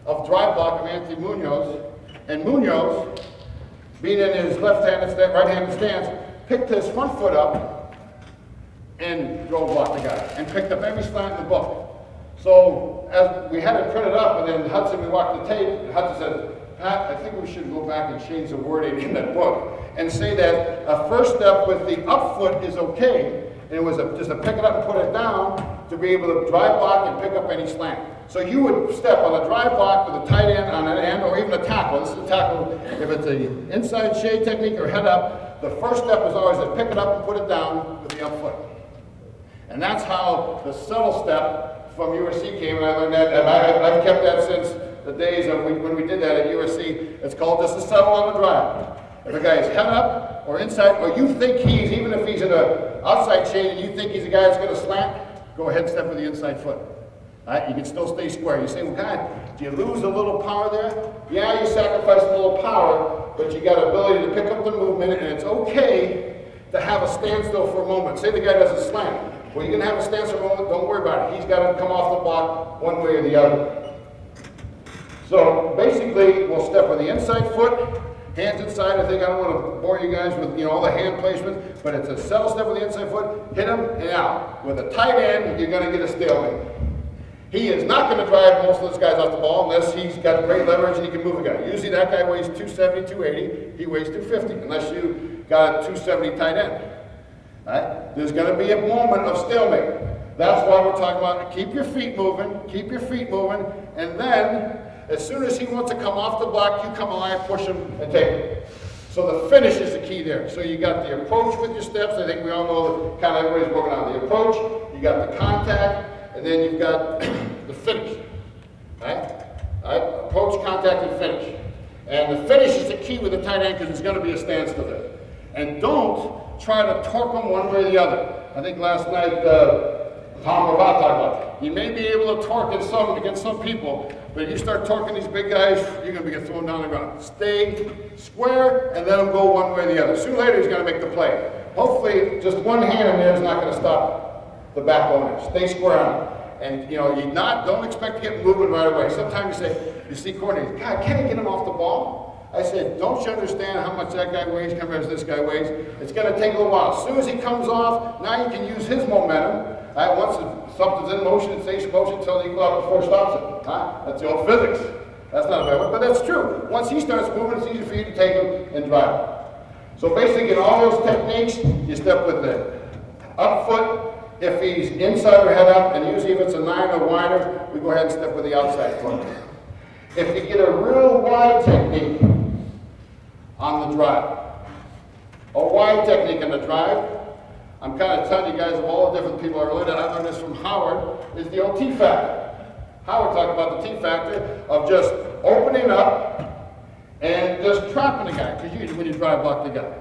of dry block of Anthony Munoz, and Munoz, being in his left-handed right-handed stance, picked his front foot up and drove block the guy, and picked up every slant in the book. So as we had it printed up, and then Hudson, we watched the tape, and Hudson said, Pat, I think we should go back and change the wording in that book and say that a first step with the up foot is okay, and it was just to pick it up and put it down to be able to drive block and pick up any slant. So you would step on a drive block with a tight end on an end, or even a tackle. This is a tackle. If it's an inside shade technique or head up, the first step is always to pick it up and put it down with the up foot. And that's how the settle step from USC came, and I learned that, and I've kept that since the days of when we did that at USC. It's called just a settle on the drive. If a guy is head up or inside, or you think even if he's in an outside shade and you think he's a guy that's going to slant, go ahead and step with the inside foot. All right, you can still stay square. You say, well, God, do you lose a little power there? Yeah, you sacrifice a little power, but you got ability to pick up the movement, and it's okay to have a standstill for a moment. Say the guy doesn't slant. Well, you can have a stance for a moment, don't worry about it. He's got to come off the block one way or the other. So basically, we'll step with the inside foot, hands inside. I think I don't want to bore you guys with all the hand placements, but it's a settle step with the inside foot, hit him and out. With a tight end, you're going to get a stalemate. He is not going to drive most of those guys off the ball unless he's got great leverage and he can move a guy. Usually that guy weighs 270, 280. He weighs 250 unless you got a 270 tight end. Right? There's going to be a moment of stalemate. That's why we're talking about keep your feet moving, and then as soon as he wants to come off the block, you come alive, push him, and take him. So the finish is the key there. So you got the approach with your steps. I think we all know kind of everybody's broken down. The approach, you got the contact, and then you've got the finish. Right? Approach, contact, and finish. And the finish is the key with the tight end because it's going to be a standstill there. And don't try to torque them one way or the other. I think last night Tom Ravat talked about it. You may be able to torque against some people, but if you start torquing these big guys, you're going to get thrown down the ground. Stay square and let him go one way or the other. Sooner or later, he's going to make the play. Hopefully, just one hand in there is not going to stop the backbone there. Stay square on it. And don't expect to get moving right away. Sometimes you see coordinators, God, can I get him off the ball? I said, don't you understand how much that guy weighs compared to this guy weighs? It's going to take a little while. As soon as he comes off, now you can use his momentum. Once something's in motion, it stays in motion until the equal out before it stops it. That's the old physics. That's not a bad one, but that's true. Once he starts moving, it's easy for you to take him and drive him. So basically, in all those techniques, you step with the up foot. If he's inside or head up, and usually if it's a 9 or wider, we go ahead and step with the outside foot. If you get a real wide technique on the drive, a wide technique on the drive, I'm kind of telling you guys of all the different people I learned this from Howard, is the old T factor. Howard talked about the T factor of just opening up and just trapping the guy, because usually when you drive block the guy.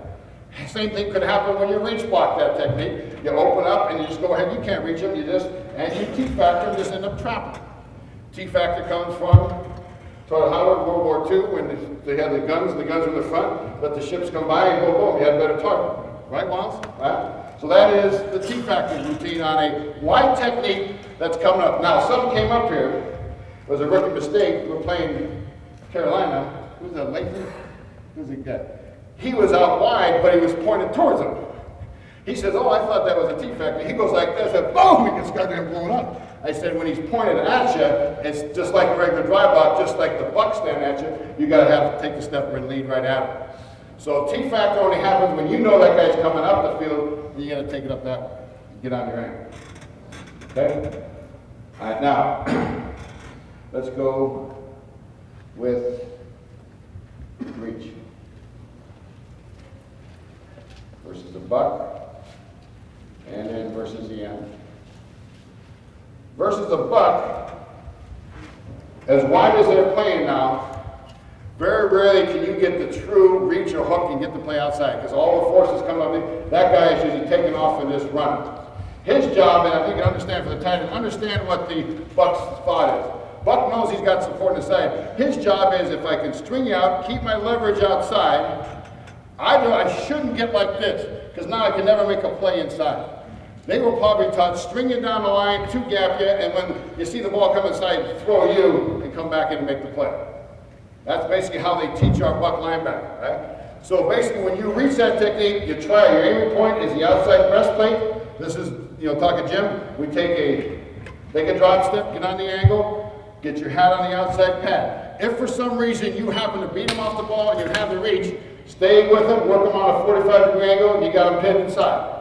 Same thing could happen when you reach block that technique. You open up and you just go ahead, you can't reach him, and you T factor and just end up trapping. T factor comes from taught Howard World War II when they had the guns were in the front, let the ships come by and boom, you had a better target. Right, Lance? Right? So that is the T factor routine on a wide technique that's coming up. Now, something came up here. It was a rookie mistake. We were playing Carolina. Who's that, Lathan? Who's the guy? He was out wide, but he was pointed towards him. He says, oh, I thought that was a T factor. He goes like this, and boom, he gets goddamn blown up. I said, when he's pointed at you, it's just like a regular drive block, just like the buck stand at you, you got to have to take the step and lead right at him. So T factor only happens when you know that guy's coming up the field, and you got to take it up that way. Get on your ankle. Okay? All right, now, let's go with reach. Versus the buck, and then versus the end. versus a buck, as wide as they're playing now, very rarely can you get the true reach or hook and get the play outside, because all the forces come up, that guy is usually taking off and just running. His job, and I think you understand for the tight end, understand what the buck's spot is. Buck knows he's got support on the side. His job is, if I can string you out, keep my leverage outside, I shouldn't get like this, because now I can never make a play inside. They were probably taught, string you down the line, two gap you, and when you see the ball come inside, throw you and come back in and make the play. That's basically how they teach our buck linebacker, right? So basically when you reach that technique, you try, your aiming point is the outside breastplate. This is, talking Jim, we take a drop step, get on the angle, get your hat on the outside pad. If for some reason you happen to beat him off the ball and you have the reach, stay with him, work him on a 45-degree angle, and you got him pinned inside.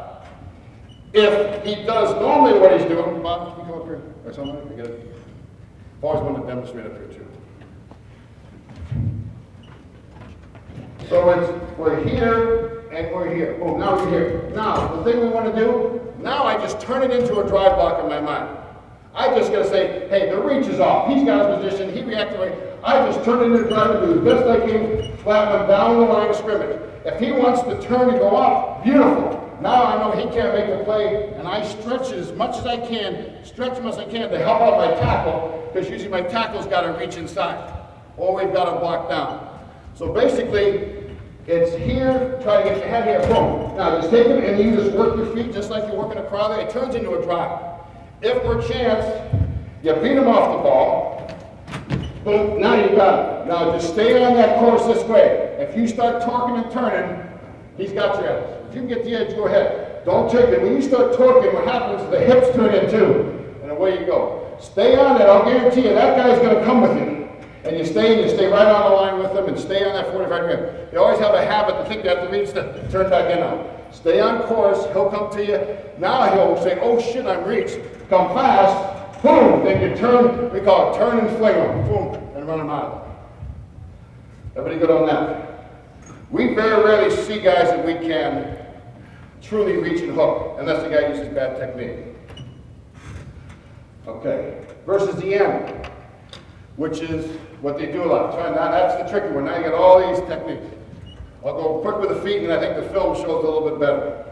If he does normally what he's doing, Bob, can you come up here? Or someone, we get it. I've always wanted to demonstrate up here too. So we're here and we're here. Boom, now we're here. Now, the thing we want to do, now I just turn it into a drive block in my mind. I just got to say, hey, the reach is off. He's got his position. He reacted right. I just turn it into a drive and do the best I can, flatten him down the line of scrimmage. If he wants to turn and go up, beautiful. Now I know he can't make the play, and I stretch it as much as I can, stretch him as I can to help out my tackle, because usually my tackle's got to reach inside, or we've got to block down. So basically, it's here, try to get your head here, boom. Now just take it and you just work your feet just like you're working a crowd. It turns into a drive. If perchance you beat him off the ball, boom, now you got it. Now just stay on that course this way. If you start torquing and turning, he's got your edge. If you can get the edge, go ahead. Don't take it. When you start torquing, what happens is the hips turn in too, and away you go. Stay on it. I'll guarantee you that guy's going to come with you. And you stay right on the line with them and stay on that 45 degree. You always have a habit to think they have to reach to turn back in on. Stay on course, he'll come to you. Now he'll say, oh shit, I'm reached. Come fast, boom, then you turn, we call it turn and fling him, boom, and run him out. Everybody good on that? We very rarely see guys that we can truly reach and hook, unless the guy uses bad technique. Okay, versus the end, which is what they do a lot. Now that's the tricky one. Now you got all these techniques. I'll go quick with the feet, and I think the film shows a little bit better.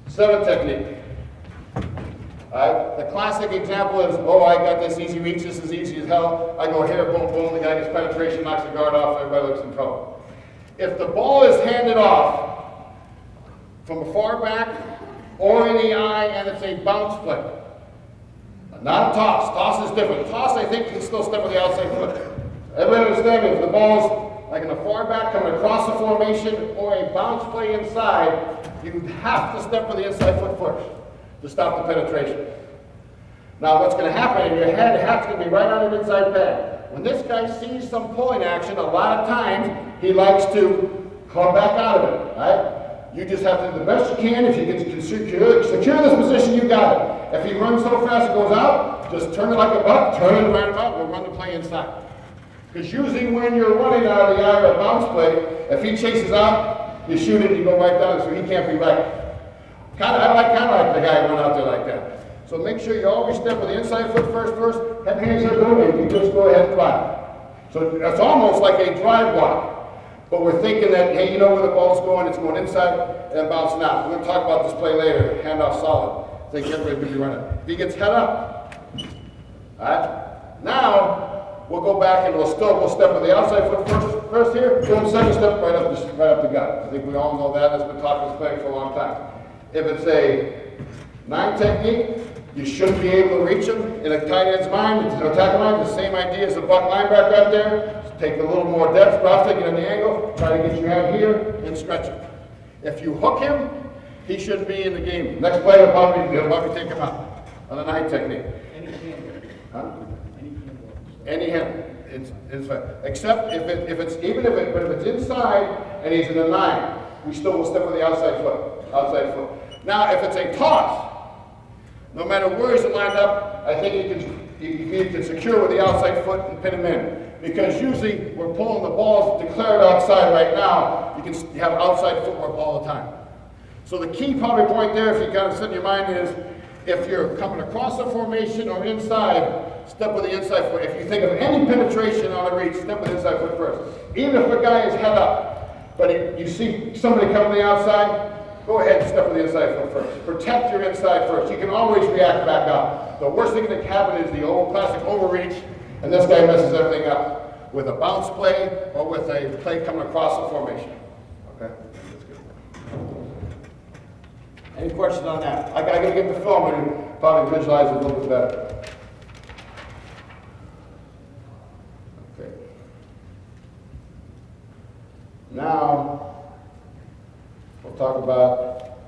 7 technique. The classic example is, oh, I got this easy reach, this is easy as hell. I go here, boom, boom, the guy gets penetration, knocks the guard off, everybody looks in trouble. If the ball is handed off from a far back or in the eye and it's a bounce play, not a toss. Toss is different. Toss, I think, you can still step with the outside foot. Everybody understand me? If the ball's like in the far back coming across the formation or a bounce play inside, you have to step with the inside foot first to stop the penetration. Now what's going to happen in your hat's going to be right on the inside pad. When this guy sees some pulling action, a lot of times he likes to come back out of it, right? You just have to do the best you can. If you can secure this position, you got it. If he runs so fast it goes out, just turn it like a buck, turn it right about, we'll run the play inside. Because usually when you're running out of the eye of a bounce play, if he chases out, you shoot it, you go right down, so he can't be right. I like the guy who run out there like that. So make sure you always step with the inside foot first, head hands are good, you just go ahead and drive. So it's almost like a drive block. But we're thinking that, hey, you know where the ball's going, it's going inside and bouncing out. We're going to talk about this play later, handoff solid. I think everybody could be running. If he gets head up, all right? Now, we'll go back and we'll step with the outside foot first here, boom, second step right up the gut. I think we all know that. That's been taught this play for a long time. If it's a 9 technique, you shouldn't be able to reach him. In a tight end's mind, it's an attack line, the same idea as the buck linebacker out there. Just take a little more depth, drop taking on the angle, try to get your hand here and stretch him. If you hook him, he shouldn't be in the game. Next play, he'll probably take him out on a 9 technique. Any hand. Huh? Any hand. Any hand. It's fine. Except if it's inside and he's in a 9, we still will step with the outside foot. Now, if it's a toss, no matter where he's lined up, I think you can secure with the outside foot and pin him in. Because usually we're pulling the balls declared outside right now. You can have outside footwork all the time. So the key probably point there, if you kind of set in your mind, If you're coming across a formation or inside, step with the inside foot. If you think of any penetration on a reach, step with the inside foot first. Even if a guy is head up, but you see somebody coming the outside, go ahead and step with the inside foot first. Protect your inside first. You can always react back up. The worst thing that can happen is the old classic overreach, and this guy messes everything up with a bounce play or with a play coming across a formation. Okay? That's good. Any questions on that? I gotta get the film and probably visualize it a little bit better. Okay. Now, we'll talk about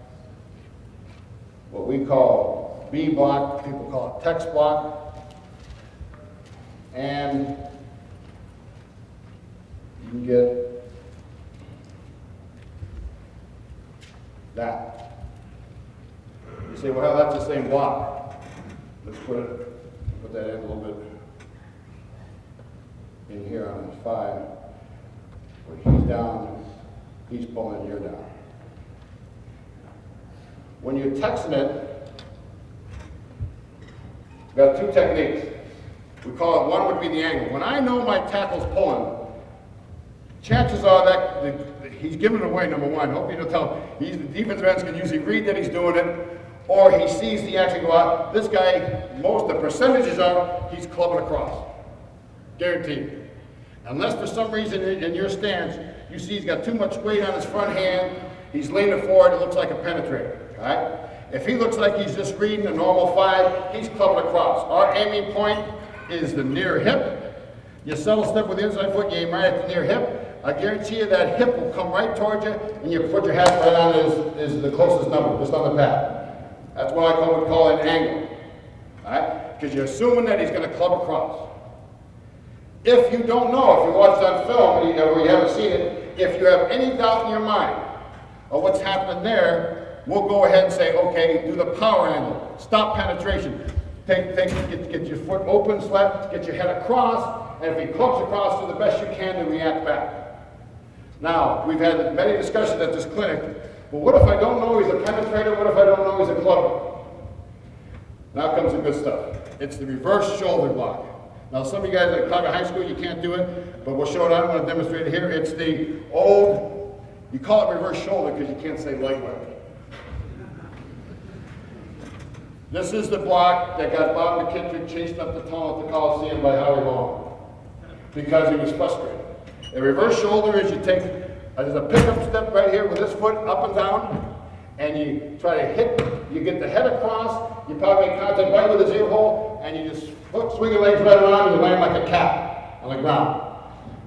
what we call B block, people call it text block, and you can get that. You say, well, that's the same block. Let's put that in a little bit in here on 5. Where he's down, he's pulling, you're down. When you're texting it, we've got 2 techniques. We call it, one would be the angle. When I know my tackle's pulling, chances are that he's giving it away, number one. Hope you don't tell him. The defensive ends can usually read that he's doing it, or he sees the action go out. This guy, the percentages are, he's clubbing across. Guaranteed. Unless for some reason in your stance, you see he's got too much weight on his front hand, he's leaning forward, it looks like a penetrator. All right? If he looks like he's just reading a normal 5, he's clubbing across. Our aiming point is the near hip. You settle step with the inside foot, you aim right at the near hip. I guarantee you that hip will come right towards you, and you put your hat right on is the closest number, just on the pad. That's what I would call an angle. All right? Because you're assuming that he's going to club across. If you don't know, if you watched on film or you haven't seen it, if you have any doubt in your mind of what's happening there, we'll go ahead and say, okay, do the power angle, stop penetration. Get your foot open, slap, get your head across, and if he clubs across, do the best you can to react back. Now, we've had many discussions at this clinic, but what if I don't know he's a penetrator? What if I don't know he's a clubber? Now comes the good stuff. It's the reverse shoulder block. Now, some of you guys at Chicago High School, you can't do it, but we'll show it. I'm going to demonstrate it here. It's the old, you call it reverse shoulder because you can't say leg work. This is the block that got Bob McKittrick chased up the tunnel at the Coliseum by Howie Long because he was frustrated. A reverse shoulder is you take, there's a pickup step right here with this foot up and down, and you try to hit, you get the head across, you probably make contact right with his ear hole, and you just swing your legs right around and you land like a cat on the ground.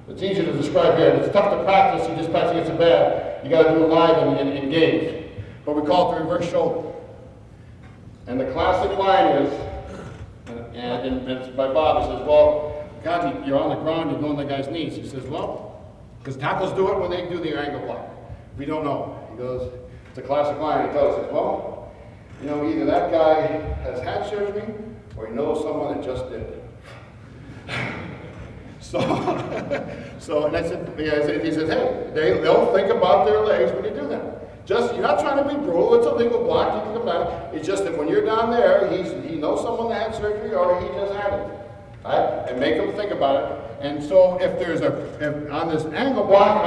It's easy to describe here. It's tough to practice, you just practice it so bad. You got to do it live and engage. But we call it the reverse shoulder. And the classic line is, and it's by Bob, he says, well, God, you're on the ground, you're going to the guy's knees. He says, well, because tackles do it when they do their angle block. We don't know. He goes, it's a classic line. He tells us, well, you know, either that guy has had surgery or he knows someone that just did. And I said, he says, hey, they'll think about their legs when you do that. Just, you're not trying to be brutal, it's a legal block, you can come down. It's just that when you're down there, he knows someone that had surgery or he just had it. Right? And make them think about it. And so if there's on this angle block,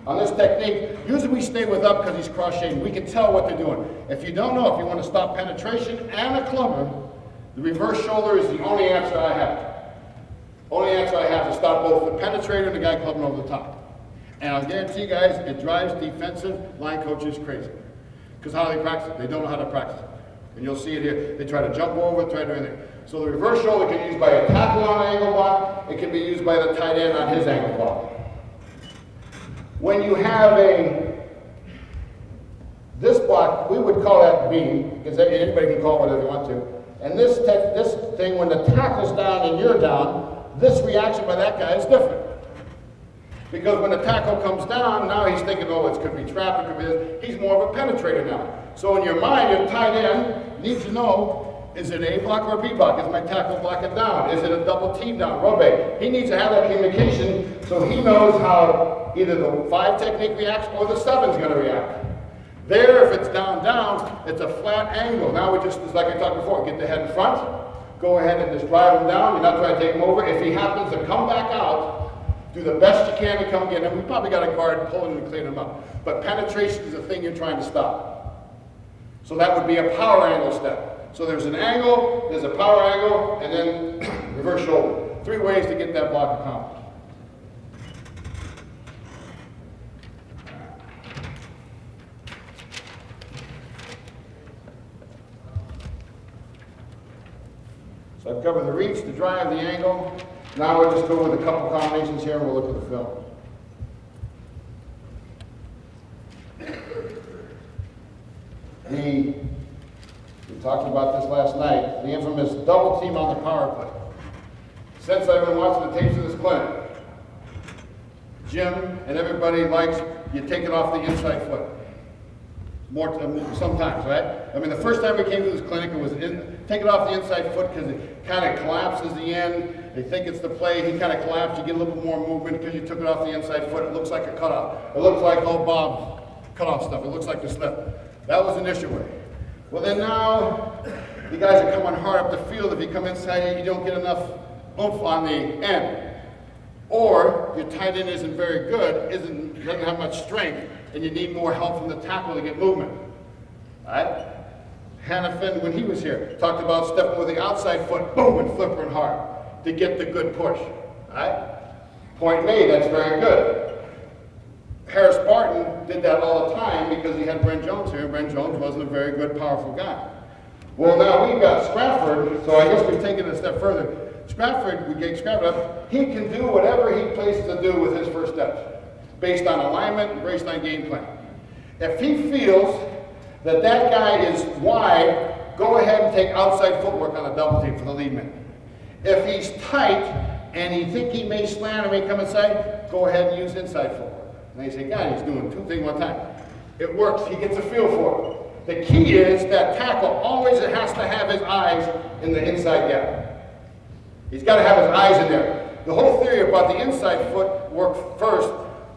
on this technique, usually we stay with up because he's crocheting. We can tell what they're doing. If you don't know, if you want to stop penetration and a clubber, the reverse shoulder is the only answer I have. Only answer I have to stop both the penetrator and the guy clubbing over the top. And I'll guarantee you guys, it drives defensive line coaches crazy. Because how do they practice it? They don't know how to practice it. And you'll see it here. They try to jump over, try to do anything. So the reverse shoulder can be used by a tackle on an angle block. It can be used by the tight end on his angle block. When you have this block, we would call that B, because anybody can call it whatever they want to. And this thing, when the tackle's down and you're down, this reaction by that guy is different. Because when the tackle comes down, now he's thinking, oh, it could be trap, it could be this. He's more of a penetrator now. So in your mind, your tight end needs to know, is it A block or B block? Is my tackle blocking down? Is it a double team down? Rub A. He needs to have that communication so he knows how either the 5 technique reacts or the 7's going to react. There, if it's down down, down, it's a flat angle. Now we just, like I talked before, get the head in front, go ahead and just drive him down. You're not trying to take him over. If he happens to come back out, do the best you can to come get him. We probably got a guard pulling him and cleaning him up. But penetration is the thing you're trying to stop. So that would be a power angle step. So there's an angle, there's a power angle, and then reverse shoulder. 3 ways to get that block accomplished. So I've covered the reach, the drive, the angle. Now we'll just go with a couple combinations here and we'll look at the film. We talked about this last night, the infamous double team on the power play. Since I've been watching the tapes of this clinic, Jim and everybody likes you take it off the inside foot. Sometimes, right? I mean, the first time we came to this clinic, it was take it off the inside foot because it kind of collapses the end. They think it's the play. He kind of collapsed. You get a little bit more movement because you took it off the inside foot. It looks like a cutoff. It looks like old Bob's cutoff stuff. It looks like the slip. That was an issue with it. Well, then now the guys are coming hard up the field. If you come inside, you don't get enough oomph on the end. Or your tight end isn't very good, doesn't have much strength, and you need more help from the tackle to get movement. All right? Hannafin, when he was here, talked about stepping with the outside foot, boom, and flipping hard to get the good push. All right? Point made, that's very good. Harris Barton did that all the time because he had Brent Jones here, and Brent Jones wasn't a very good, powerful guy. Well, now we've got Scrafford, so I guess we've taken it a step further. Scrafford, we get Scrafford up, he can do whatever he places to do with his first steps, based on alignment, based on game plan. If he feels that that guy is wide, go ahead and take outside footwork on a double team for the lead man. If he's tight and you think he may slant or may come inside, go ahead and use inside footwork. And they say, God, he's doing 2 things one time. It works, he gets a feel for it. The key is that tackle always has to have his eyes in the inside gap. He's got to have his eyes in there. The whole theory about the inside foot work first,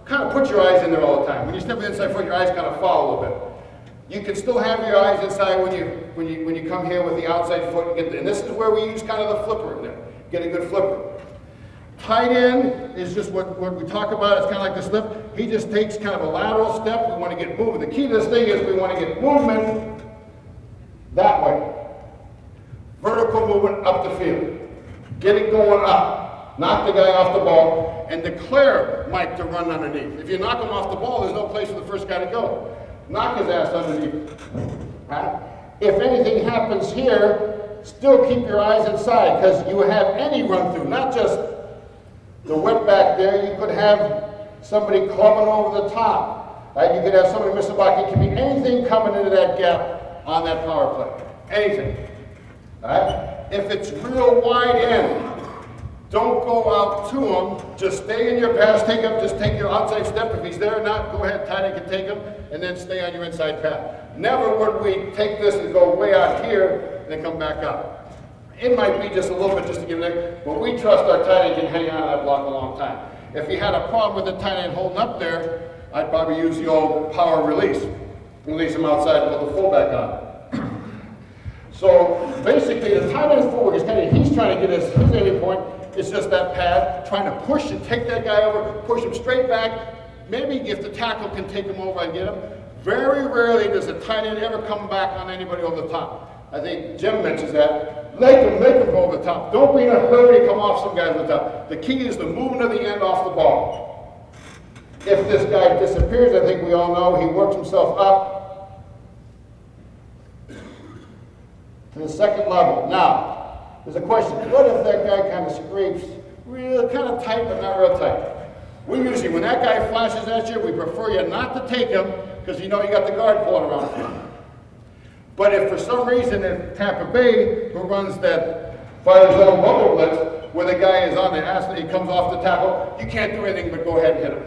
kind of put your eyes in there all the time. When you step with the inside foot, your eyes kind of fall a little bit. You can still have your eyes inside when you come here with the outside foot. And this is where we use kind of the flipper in there. Get a good flipper. Tight end is just what we talk about. It's kind of like the slip. He just takes kind of a lateral step. We want to get movement. The key to this thing is we want to get movement that way. Vertical movement up the field. Get it going up. Knock the guy off the ball and declare Mike to run underneath. If you knock him off the ball, there's no place for the first guy to go. Knock his ass underneath. Right? If anything happens here, still keep your eyes inside because you have any run through, not just the whip back there. You could have somebody clubbing over the top. Right? You could have somebody miss a block. It could be anything coming into that gap on that power play. Anything. Right? If it's real wide end, don't go out to him. Just stay in your pass. Just take your outside step. If he's there or not, go ahead, tight end can take him, and then stay on your inside pass. Never would we take this and go way out here and then come back up. It might be just a little bit just to get there, but we trust our tight end can hang on to that block a long time. If you had a problem with the tight end holding up there, I'd probably use the old power release. Release him outside and put the fullback on. So basically, the tight end forward is he's trying to get his ending point. It's just that pad, trying to push and take that guy over, push him straight back. Maybe if the tackle can take him over and get him. Very rarely does a tight end ever come back on anybody over the top. I think Jim mentions that. Make him go over the top. Don't be in a hurry to come off some guy over the top. The key is the movement of the end off the ball. If this guy disappears, I think we all know he works himself up to the second level. Now, there's a question. What if that guy kind of scrapes real kind of tight, but not real tight? We usually, when that guy flashes at you, we prefer you not to take him because you know you got the guard pulling around him. But if for some reason in Tampa Bay, who runs that fire zone bubble blitz, where the guy is on the ass, he comes off the tackle, you can't do anything but go ahead and hit him.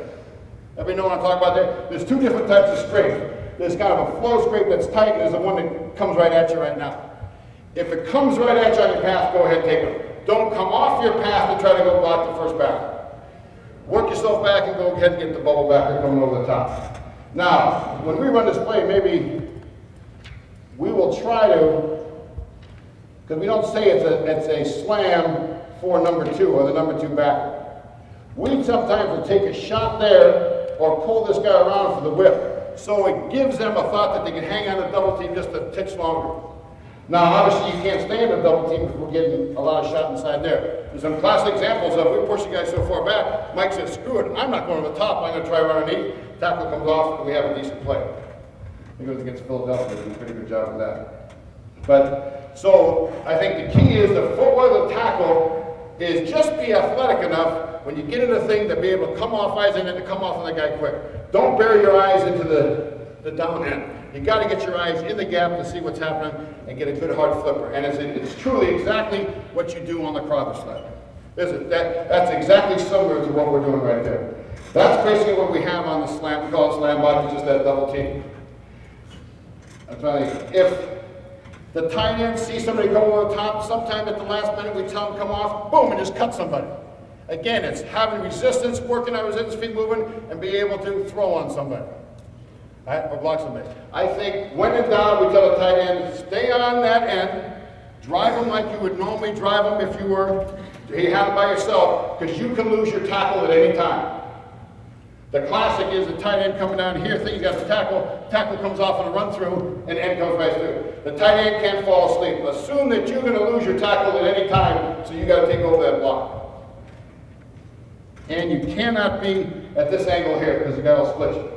Everybody know what I'm talking about there? There's 2 different types of scrape. There's kind of a flow scrape that's tight, and there's the one that comes right at you right now. If it comes right at you on your path, go ahead and take it. Don't come off your path and try to go block the first back. Work yourself back and go ahead and get the bubble backer coming over the top. Now, when we run this play, maybe we will try to, because we don't say it's a slam for number 2 or the number 2 backer. We sometimes will take a shot there or pull this guy around for the whip. So it gives them a thought that they can hang on the double team just a titch longer. Now, obviously, you can't stay in the double team because we're getting a lot of shot inside there. There's some classic examples of we push the guy so far back, Mike says, screw it, I'm not going to the top, I'm going to try right underneath. Tackle comes off, and we have a decent play. He goes against Philadelphia, does a pretty good job of that. But, so, I think the key is the footwork of the tackle is just be athletic enough when you get in the thing to be able to come off eyes and then to come off on the guy quick. Don't bury your eyes into the down end. You got to get your eyes in the gap to see what's happening and get a good hard flipper. And it's truly exactly what you do on the crowther sled. That's exactly similar to what we're doing right there. That's basically what we have on the slam. We call it slam body, just that double team. I'm telling you, if the tight end sees somebody come over the top, sometime at the last minute we tell them come off, boom, and just cut somebody. Again, it's having resistance, working on resistance, feet moving, and be able to throw on somebody. Or block somebody. I think when in doubt, we tell the tight end, stay on that end, drive them like you would normally drive them if you had them by yourself, because you can lose your tackle at any time. The classic is the tight end coming down here, thinking he's got the tackle comes off on a run through, and the end comes right through. The tight end can't fall asleep. Assume that you're going to lose your tackle at any time, so you got to take over that block. And you cannot be at this angle here, because the guy will split you.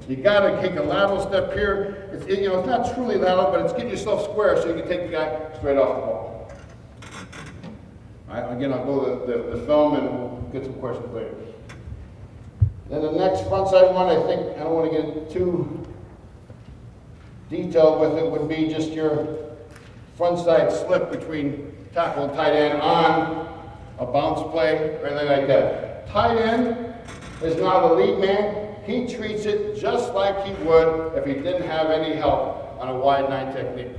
You got to take a lateral step here. It's not truly lateral, but it's getting yourself square so you can take the guy straight off the ball. All right, again, I'll go to the film and we'll get some questions later. Then the next front side one, I don't want to get too detailed with it, would be just your front side slip between tackle and tight end on a bounce play or anything like that. Tight end is not a lead man. He treats it just like he would if he didn't have any help on a wide 9 technique.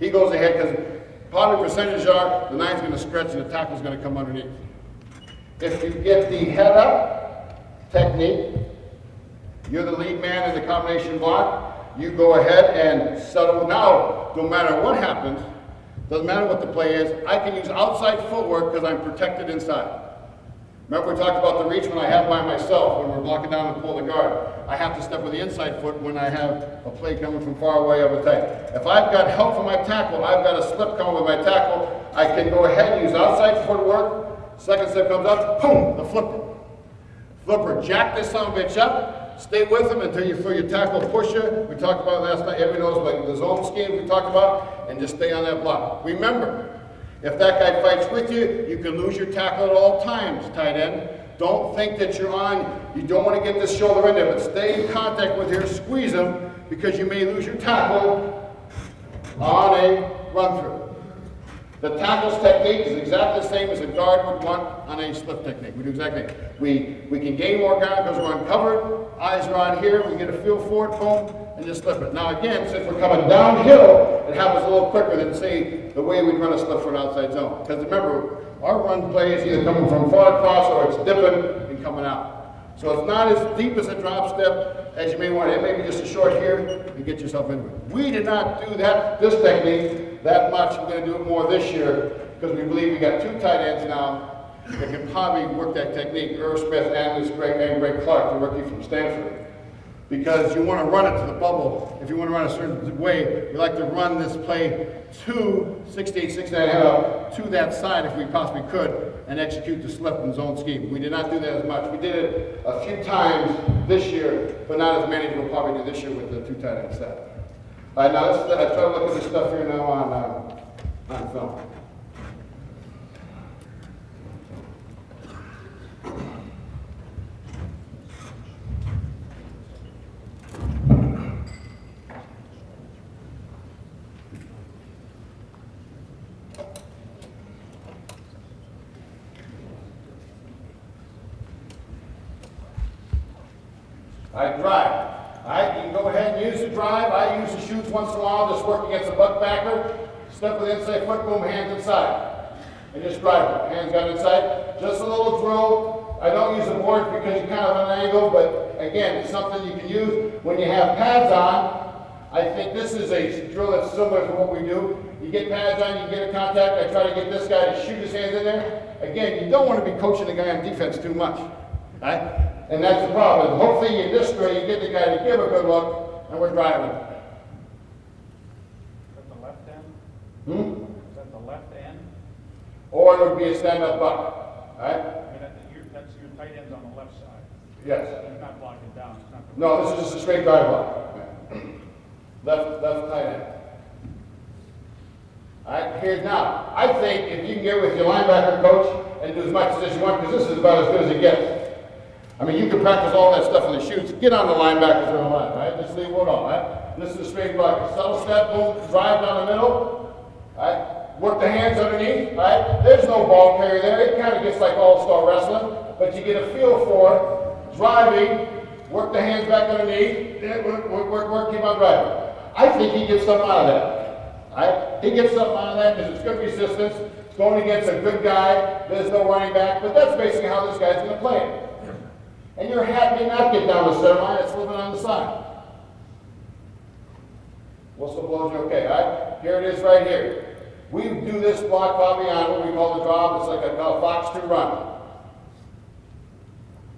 He goes ahead because probably percentages are the 9's going to stretch and the tackle's going to come underneath. If you get the head up technique, you're the lead man in the combination block, you go ahead and settle. Now, no matter what happens, doesn't matter what the play is, I can use outside footwork because I'm protected inside. Remember we talked about the reach when I have by myself, when we're blocking down and pull the guard. I have to step with the inside foot when I have a play coming from far away of a tight. If I've got help from my tackle, I've got a slip coming with my tackle, I can go ahead and use outside footwork. Second step comes up, boom, the flipper. Flipper, jack this son of a bitch up, stay with him until you feel your tackle push you. We talked about it last night, everybody knows like the zone scheme we talked about, and just stay on that block. Remember, if that guy fights with you, you can lose your tackle at all times, tight end. Don't think that you're on, you don't want to get this shoulder in there, but stay in contact with here, squeeze him, because you may lose your tackle on a run-through. The tackle's technique is exactly the same as a guard would want on a slip technique. We do exactly. We can gain more ground because we're uncovered, eyes are on here, we get a feel for it, boom, and just slip it. Now again, since we're coming downhill, it happens a little quicker than, say, the way we'd run a slip for an outside zone. Because remember, our run play is either coming from far across or it's dipping and coming out. So it's not as deep as a drop step as you may want. It may be just a short here and get yourself into it. We did not do this technique that much. We're going to do it more this year because we believe we got 2 tight ends now that can probably work that technique. Irv Smith and this great man, Greg Clark, the rookie from Stanford. Because you want to run it to the bubble. If you want to run a certain way, we like to run this play to 68, 69 head up to that side if we possibly could and execute the slip and zone scheme. We did not do that as much. We did it a few times this year, but not as many as we'll probably do this year with the 2 tight end set. All right, now let's try to look at this stuff here now on film. I drive. All right, you can go ahead and use the drive. I use the shoots once in a while, just work against the butt backer. Step with the inside foot, boom, hands inside. And just drive it. Hands got inside. Just a little drill. I don't use the board because you're kind of on an angle, but again, it's something you can use when you have pads on. I think this is a drill that's similar to what we do. You get pads on, you get a contact, I try to get this guy to shoot his hands in there. Again, you don't want to be coaching the guy on defense too much, right? And that's the problem. Hopefully in this drill, you get the guy to give a good look, and we're driving. Is that the left end? Is that the left end? Or it would be a stand-up buck, right? I mean, that's your tight end's on the left side. Yes. He's not blocking down. It's not the No, this is just a straight drive block. Left tight end. All right, here's now. I think if you can get with your linebacker coach and do as much as you want, because this is about as good as it gets. I mean, you can practice all that stuff in the shoots. Get on the linebackers on the line, right? Just leave one on, right? This is a straight block. Subtle step, boom, drive down the middle, right? Work the hands underneath, right? There's no ball carrier there. It kind of gets like all-star wrestling, but you get a feel for driving, work the hands back underneath, work, keep on driving. I think he gets something out of that. Right? He gets something out of that because it's good resistance. It's going against a good guy. There's no running back. But that's basically how this guy's going to play it. And your hat may not get down the center line. It's a little bit on the side. Whistle blows you okay. All right? Here it is right here. We do this block probably on what we call the drop. It's like a Fox 2 run. All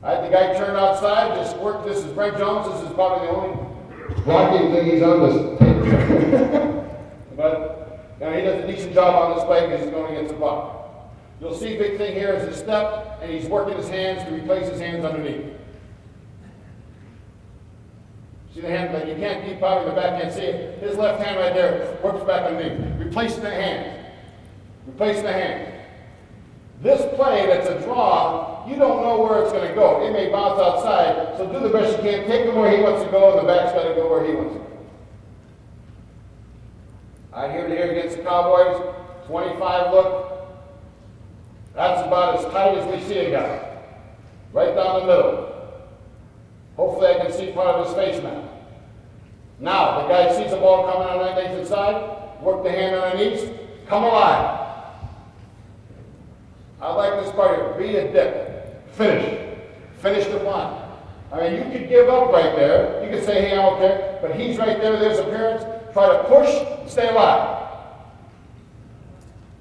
right? The guy turned outside. Just work. This is Brent Jones. This is probably the only blocking thing he's on this tape. But he does a decent job on this play because he's going against the buck. You'll see big thing here is his step, and he's working his hands to replace his hands underneath. See the hand, like you can't keep probably the back hand. See it? His left hand right there works back underneath. Replacing the hand. Replacing the hand. This play that's a draw, you don't know where it's going to go. It may bounce outside, so do the best you can. Take him where he wants to go, and the back's got to go where he wants to go. All right, here against the Cowboys, 25 look. That's about as tight as we see a guy. Right down the middle. Hopefully I can see part of his face now. Now, the guy sees the ball coming on right Nathan's side, work the hand underneath, come alive. I like this part here. Be a dick. Finish. Finish the block. I mean, you could give up right there. You could say, hey, I'm okay. But he's right there. There's appearance. Try to push, stay alive.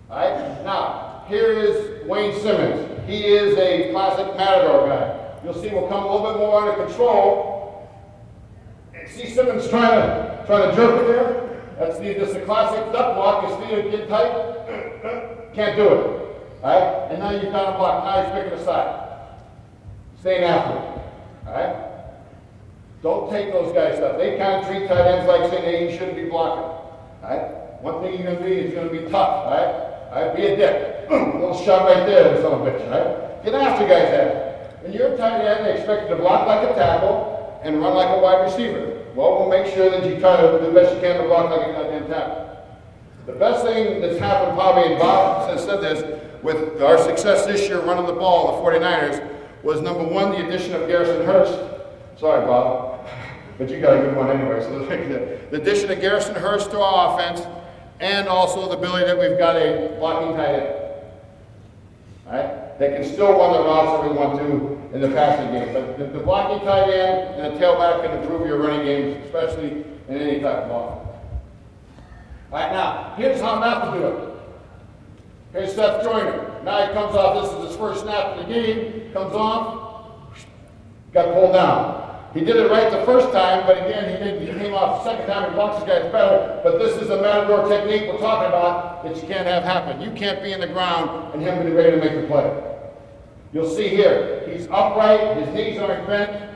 All right? Now, here is Wayne Simmons. He is a classic Matador guy. You'll see we'll come a little bit more under control. And see Simmons trying to jerk it there. That's just a classic duck block. His feet get tight. Can't do it. All right? And now you've got him blocked. Now he's picking aside. Staying after him. All right? Don't take those guys' stuff. They kind of treat tight ends like saying, hey, you shouldn't be blocking. All right? One thing you're going to be is going to be tough. All right? All right? Be a dick. A little shot right there, son of a bitch. All right? Get after guys at it. When you're a tight end, they expect you to block like a tackle and run like a wide receiver. Well, we'll make sure that you try to do the best you can to block like a goddamn tackle. The best thing that's happened probably, and Bob has said this, with our success this year running the ball, the 49ers, was number one, the addition of Garrison Hurst. Sorry, Bob, but you got a good one anyway. So the addition of Garrison Hurst to our offense, and also the ability that we've got a blocking tight end. All right? They can still run the routes that we want to in the passing game. But the blocking tight end and the tailback can improve your running games, especially in any type of offense. All right, now, here's how not to do it. Here's Seth Joyner. Now he comes off, this is his first snap of the game, comes off, got pulled down. He did it right the first time, but again, he came off the second time, he blocks his guys better, but this is the Matador technique we're talking about that you can't have happen. You can't be in the ground and him be ready to make the play. You'll see here, he's upright, his knees aren't bent,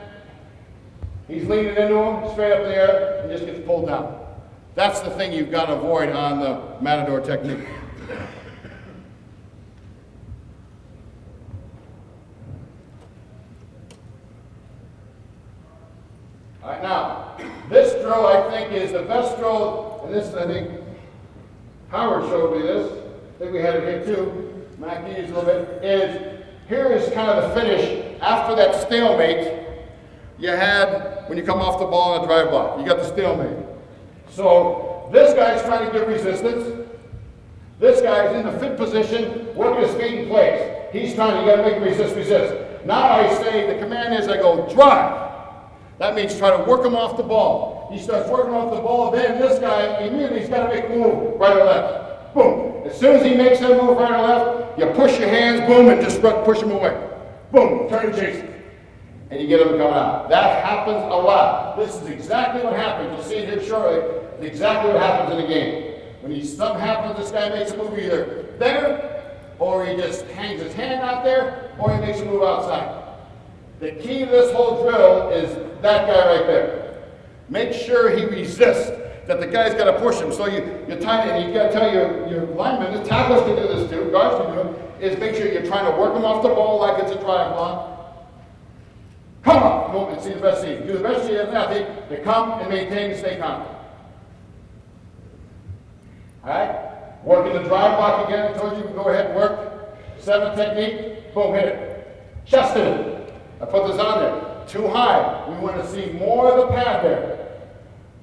he's leaning into him, straight up in the air, and just gets pulled down. That's the thing you've got to avoid on the Matador technique. All right, now, this drill I think is the best drill, and this I think Howard showed me this, I think we had it here too, Mac used a little bit, is here is kind of the finish after that stalemate you had when you come off the ball on a drive block. You got the stalemate. So this guy's trying to give resistance. This guy's in the fit position, working his feet in place. He's trying to, you got to make him resist. Now I say, the command is I go drive. That means try to work him off the ball. He starts working off the ball, then this guy, immediately he's got to make a move, right or left. Boom. As soon as he makes that move right or left, you push your hands, boom, and just push him away. Boom, turn and chase him. And you get him coming out. That happens a lot. This is exactly what happens. You'll see it here shortly. It's exactly what happens in the game. When something happens, this guy makes a move either there, or he just hangs his hand out there, or he makes a move outside. The key to this whole drill is that guy right there. Make sure he resists, that the guy's got to push him. So you tie it, and you got to tell your linemen, the tacklers can do this too, guards can do it, is make sure you're trying to work him off the ball like it's a drive block. Come on, move and see the best seat. Do the best seat as an athlete to come and maintain and stay confident. All right? Working the drive block again. I told you, go ahead and work. 7 technique. Boom, hit it. Chest it. I put this on there. Too high. We want to see more of the pad there.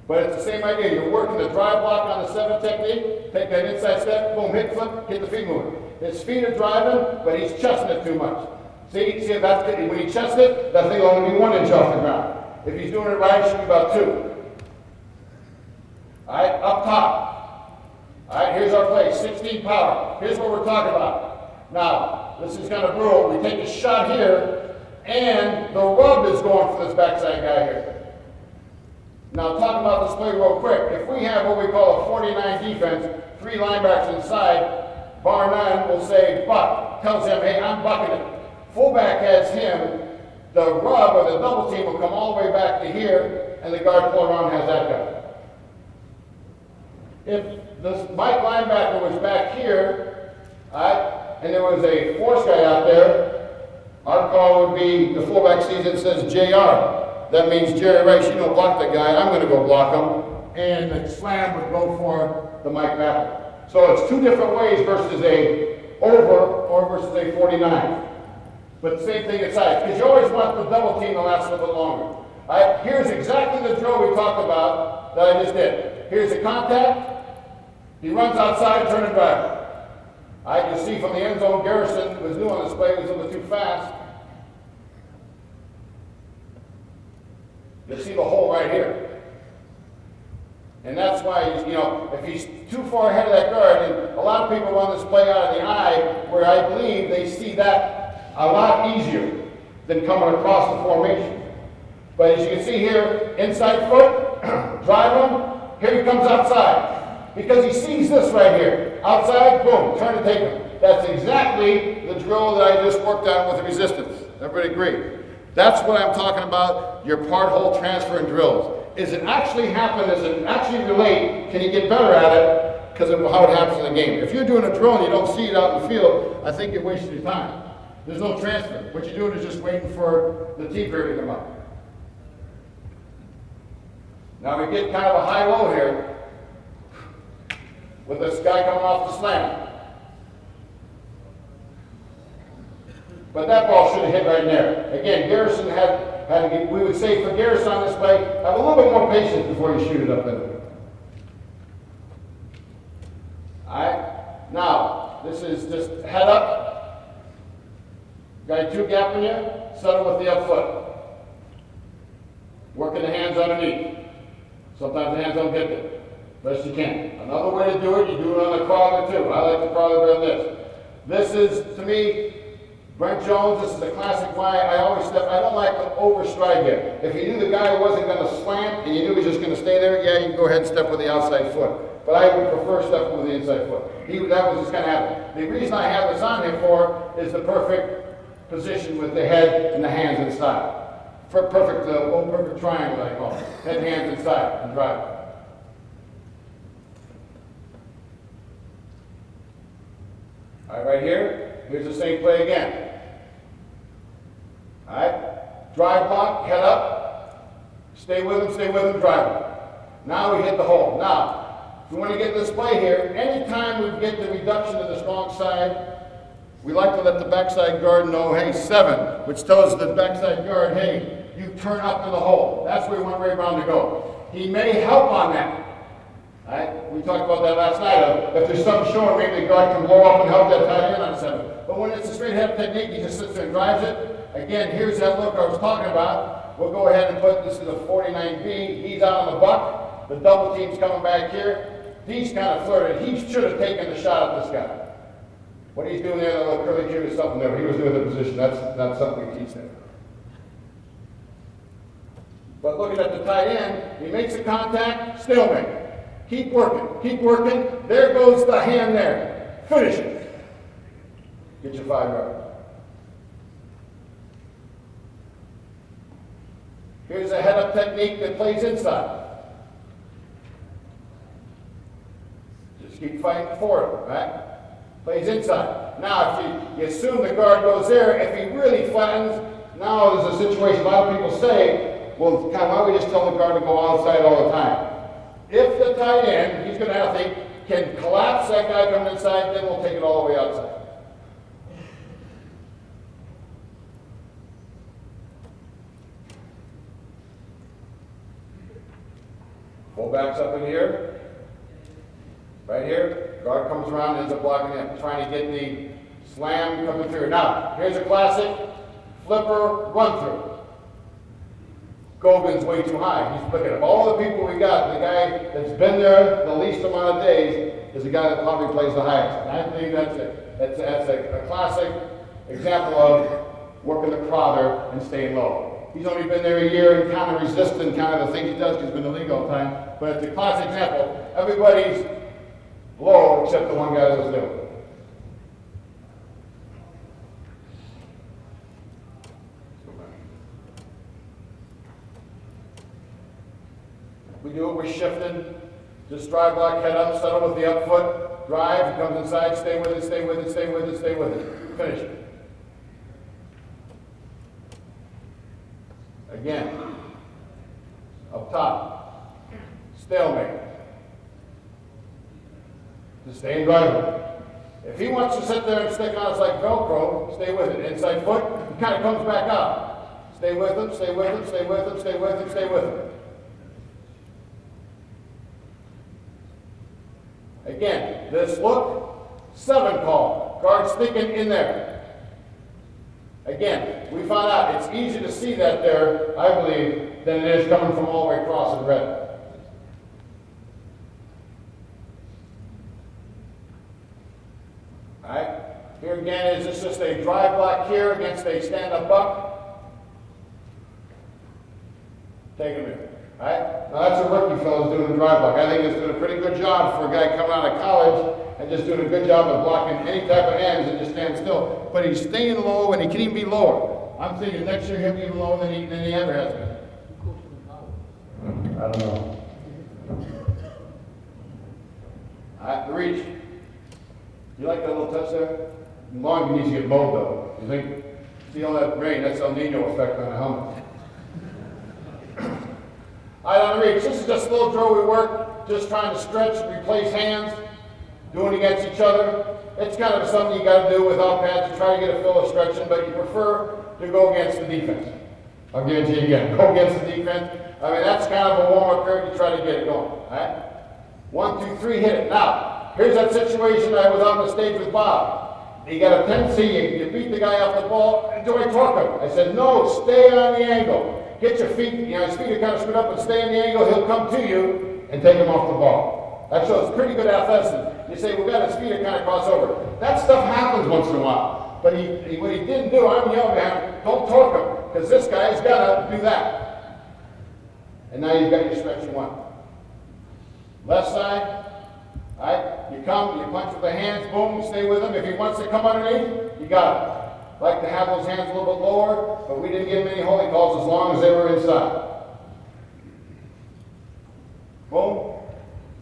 But it's the same idea. You're working the drive block on the 7 technique. Take that inside step. Boom, hit flip. Hit the feet moving. His feet are driving, but he's chesting it too much. See if that's good. When he chests it, that thing will only be 1 inch off the ground. If he's doing it right, it should be about 2. All right, up top. All right, here's our play, 16 power. Here's what we're talking about. Now, this is kind of brutal. We take a shot here, and the rub is going for this backside guy here. Now, talking about this play real quick. If we have what we call a 49 defense, 3 linebackers inside, bar none will say buck. Tells him, hey, I'm bucking it. Fullback has him, the rub or the double team will come all the way back to here, and the guard pull around has that guy. If this Mike linebacker was back here, and there was a force guy out there, our call would be, the fullback sees it says JR. That means Jerry Rice, you don't block that guy, I'm going to go block him. And the slam would go for the Mike backer. So it's 2 different ways versus a over or versus a 49. But same thing inside, because you always want the double team to last a little bit longer. All right, here's exactly the drill we talked about that I just did. Here's the contact. He runs outside, turn and drive. All right, you see from the end zone, Garrison was new on this play, he was a little bit too fast. You see the hole right here. And that's why, if he's too far ahead of that guard, and a lot of people run this play out of the eye, where I believe they see that a lot easier than coming across the formation. But as you can see here, inside foot, drive him, here he comes outside. Because he sees this right here. Outside, boom, turn and take him. That's exactly the drill that I just worked on with the resistance. Everybody agree? That's what I'm talking about, your part, whole, transfer, and drills. Is it actually happen? Does it actually relate? Can you get better at it? Because of how it happens in the game. If you're doing a drill and you don't see it out in the field, I think you're wasting your time. There's no transfer. What you're doing is just waiting for the T period to come up. Now we get kind of a high-low here with this guy coming off the slam. But that ball should have hit right there. Again, Garrison had to get, we would say for Garrison on this play, have a little bit more patience before you shoot it up in there. All right? Now, this is just head up. Got a 2 gap in you, settle with the up foot. Working the hands underneath. Sometimes the hands don't get there. Best you can. Another way to do it, you do it on the crawler too. I like the crawler better than this. This is, to me, Brent Jones, this is a classic why I always step. I don't like the overstride here. If you knew the guy wasn't going to slant and you knew he was just going to stay there, yeah, you can go ahead and step with the outside foot. But I would prefer stepping with the inside foot. That was just going to happen. The reason I have this on here for is the perfect position with the head and the hands inside. Perfect triangle, I call it. Head and hands inside and drive. All right, right here, here's the same play again. All right, drive block, head up, stay with him, drive him. Now we hit the hole. Now, if you want to get this play here, anytime we get the reduction to the strong side, we like to let the backside guard know, hey, 7, which tells the backside guard, hey, you turn up to the hole. That's where we want Ray Brown to go. He may help on that. All right? We talked about that last night. If there's something showing, maybe the guard can blow up and help that tight end on 7. But when it's a straight head technique, he just sits there and drives it. Again, here's that look I was talking about. we'll go ahead and put, this is a 49B, he's out on the buck, the double team's coming back here. He's kind of flirted, he should have taken the shot at this guy. What he's doing there, that little curly cue is something there, he was doing the position, that's something we teach there. But looking at the tight end, he makes the contact, stalemate. Keep working, there goes the hand there. Finish it. Get your 5 yards. Here's a head-up technique that plays inside. Just keep fighting forward, right? Plays inside. Now, if you assume the guard goes there, if he really flattens, now there's a situation, a lot of people say, well, why don't we just tell the guard to go outside all the time? If the tight end, he's going to have to think, can collapse that guy coming inside, then we'll take it all the way outside. Fullback's up in here. Right here. Guard comes around and ends up blocking it, trying to get the slam coming through. Now, here's a classic flipper run through. Gogan's way too high. He's looking at all the people we got. The guy that's been there the least amount of days is the guy that probably plays the highest. And I think that's a classic example of working the crowder and staying low. He's only been there a year and kind of resisting kind of the things he does because he's been in the league all the time. But it's a classic example. Everybody's low except the one guy that was new. We do it, we're shifting. Just drive block, head up, settle with the up foot. Drive, he comes inside, stay with it, stay with it, stay with it, stay with it. Finish it. Again. Up top. Stalemate. Just stay and drive it. If he wants to sit there and stick on us like Velcro, stay with it. Inside foot, he kind of comes back out. Stay with him, stay with him, stay with him, stay with him, stay with him. Again, this look, 7 call. Guard sticking in there. Again, we found out it's easy to see that there, I believe, than it is coming from all the way across in red. Alright, here again, is this just a drive block here against a stand-up buck? Take him in. Alright? Now that's a rookie fellow doing the drive block. I think he's doing a pretty good job for a guy coming out of college and just doing a good job of blocking any type of hands and just stand still. But he's staying low and he can even be lower. I'm thinking next year he'll be even lower than he ever has been. I don't know. Alright, the reach. You like that little touch there? Long needs to get mowed though. You think? See all that rain, that's El Nino effect on the helmet. Alright, on the reach, this is just a little drill we work, just trying to stretch, replace hands, doing against each other. It's kind of something you got to do without pads to try to get a feel of stretching, but you prefer to go against the defense. I'll guarantee you again, go against the defense. I mean, that's kind of a warm-up period to try to get it going. Alright? 1, 2, 3, hit it. Now, here's that situation I was on the stage with Bob. You got a tendency, you beat the guy off the ball, and do I torque him? I said, no, stay on the angle. Get your feet, his feet are kind of screwed up and stay in the angle, he'll come to you and take him off the ball. That shows pretty good athleticism. You say, well, got his feet are kind of crossed over. That stuff happens once in a while. But what he didn't do, I'm yelling at him, don't torque him, because this guy's got to do that. And now you've got your stretch you want. Left side, all right, you come, you punch with the hands, boom, stay with him. If he wants to come underneath, you got it. Like to have those hands a little bit lower, but we didn't give him any holy calls as long as they were inside. Boom.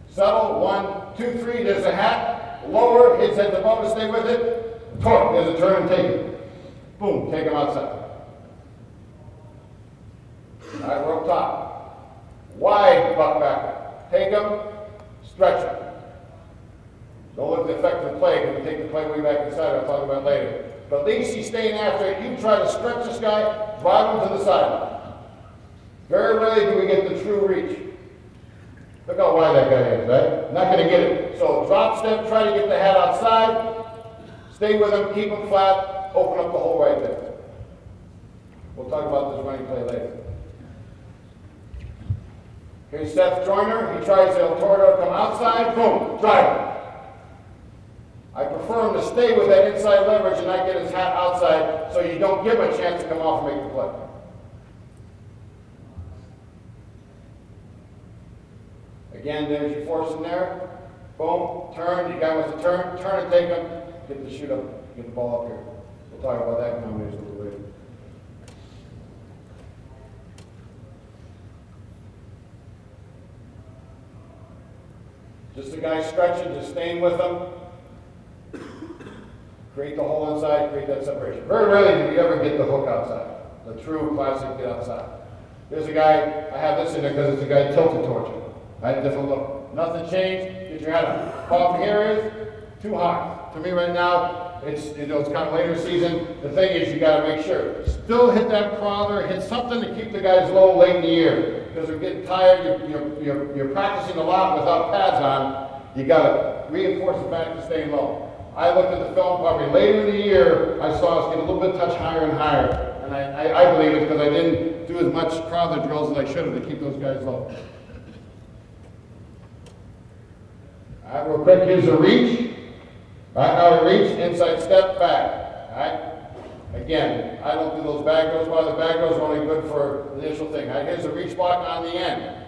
Settle. 1, 2, 3. There's a hat. Lower. His head's above it. Stay with it. Torque. There's a turn and take it. Boom. Take him outside. All right, we're up top. Wide buck back. Take him. Stretch him. Don't look at the effect of the play because we take the play way back inside. I'll talk about it later. But at least he's staying after it. You try to stretch this guy, drive him to the sideline. Very rarely do we get the true reach. Look how wide that guy is, right? Not going to get it. So drop step, try to get the hat outside. Stay with him, keep him flat, open up the hole right there. We'll talk about this running play later. Here's Seth Joyner. He tries El Toro to come outside. Boom. Drive. I prefer him to stay with that inside leverage and not get his hat outside so you don't give him a chance to come off and make the play. Again, there's your force in there. Boom. Turn. The guy wants to turn. Turn and take him. Get the shoot up. Get the ball up here. We'll talk about that combination a little later. Just the guy stretching, just staying with them. Create the hole inside, create that separation. Very rarely do we ever get the hook outside. The true classic get outside. There's a guy, I have this in there because it's a guy tilted towards you. I had a different look. Nothing changed, get your head up. Problem here is too high. To me right now, it's kind of later season. The thing is you gotta make sure. Still hit that crawler, hit something to keep the guys low late in the year. Because they're getting tired, you're practicing a lot without pads on. You gotta reinforce the back to staying low. I looked at the film probably later in the year, I saw us get a little bit touch higher and higher. And I believe it's because I didn't do as much crawler drills as I should have to keep those guys low. All right, real quick, here's a reach. All right, now we reach, inside step, back. All right? Again, I don't do those back rows, while the back rows are only good for the initial thing. All right, here's a reach block on the end.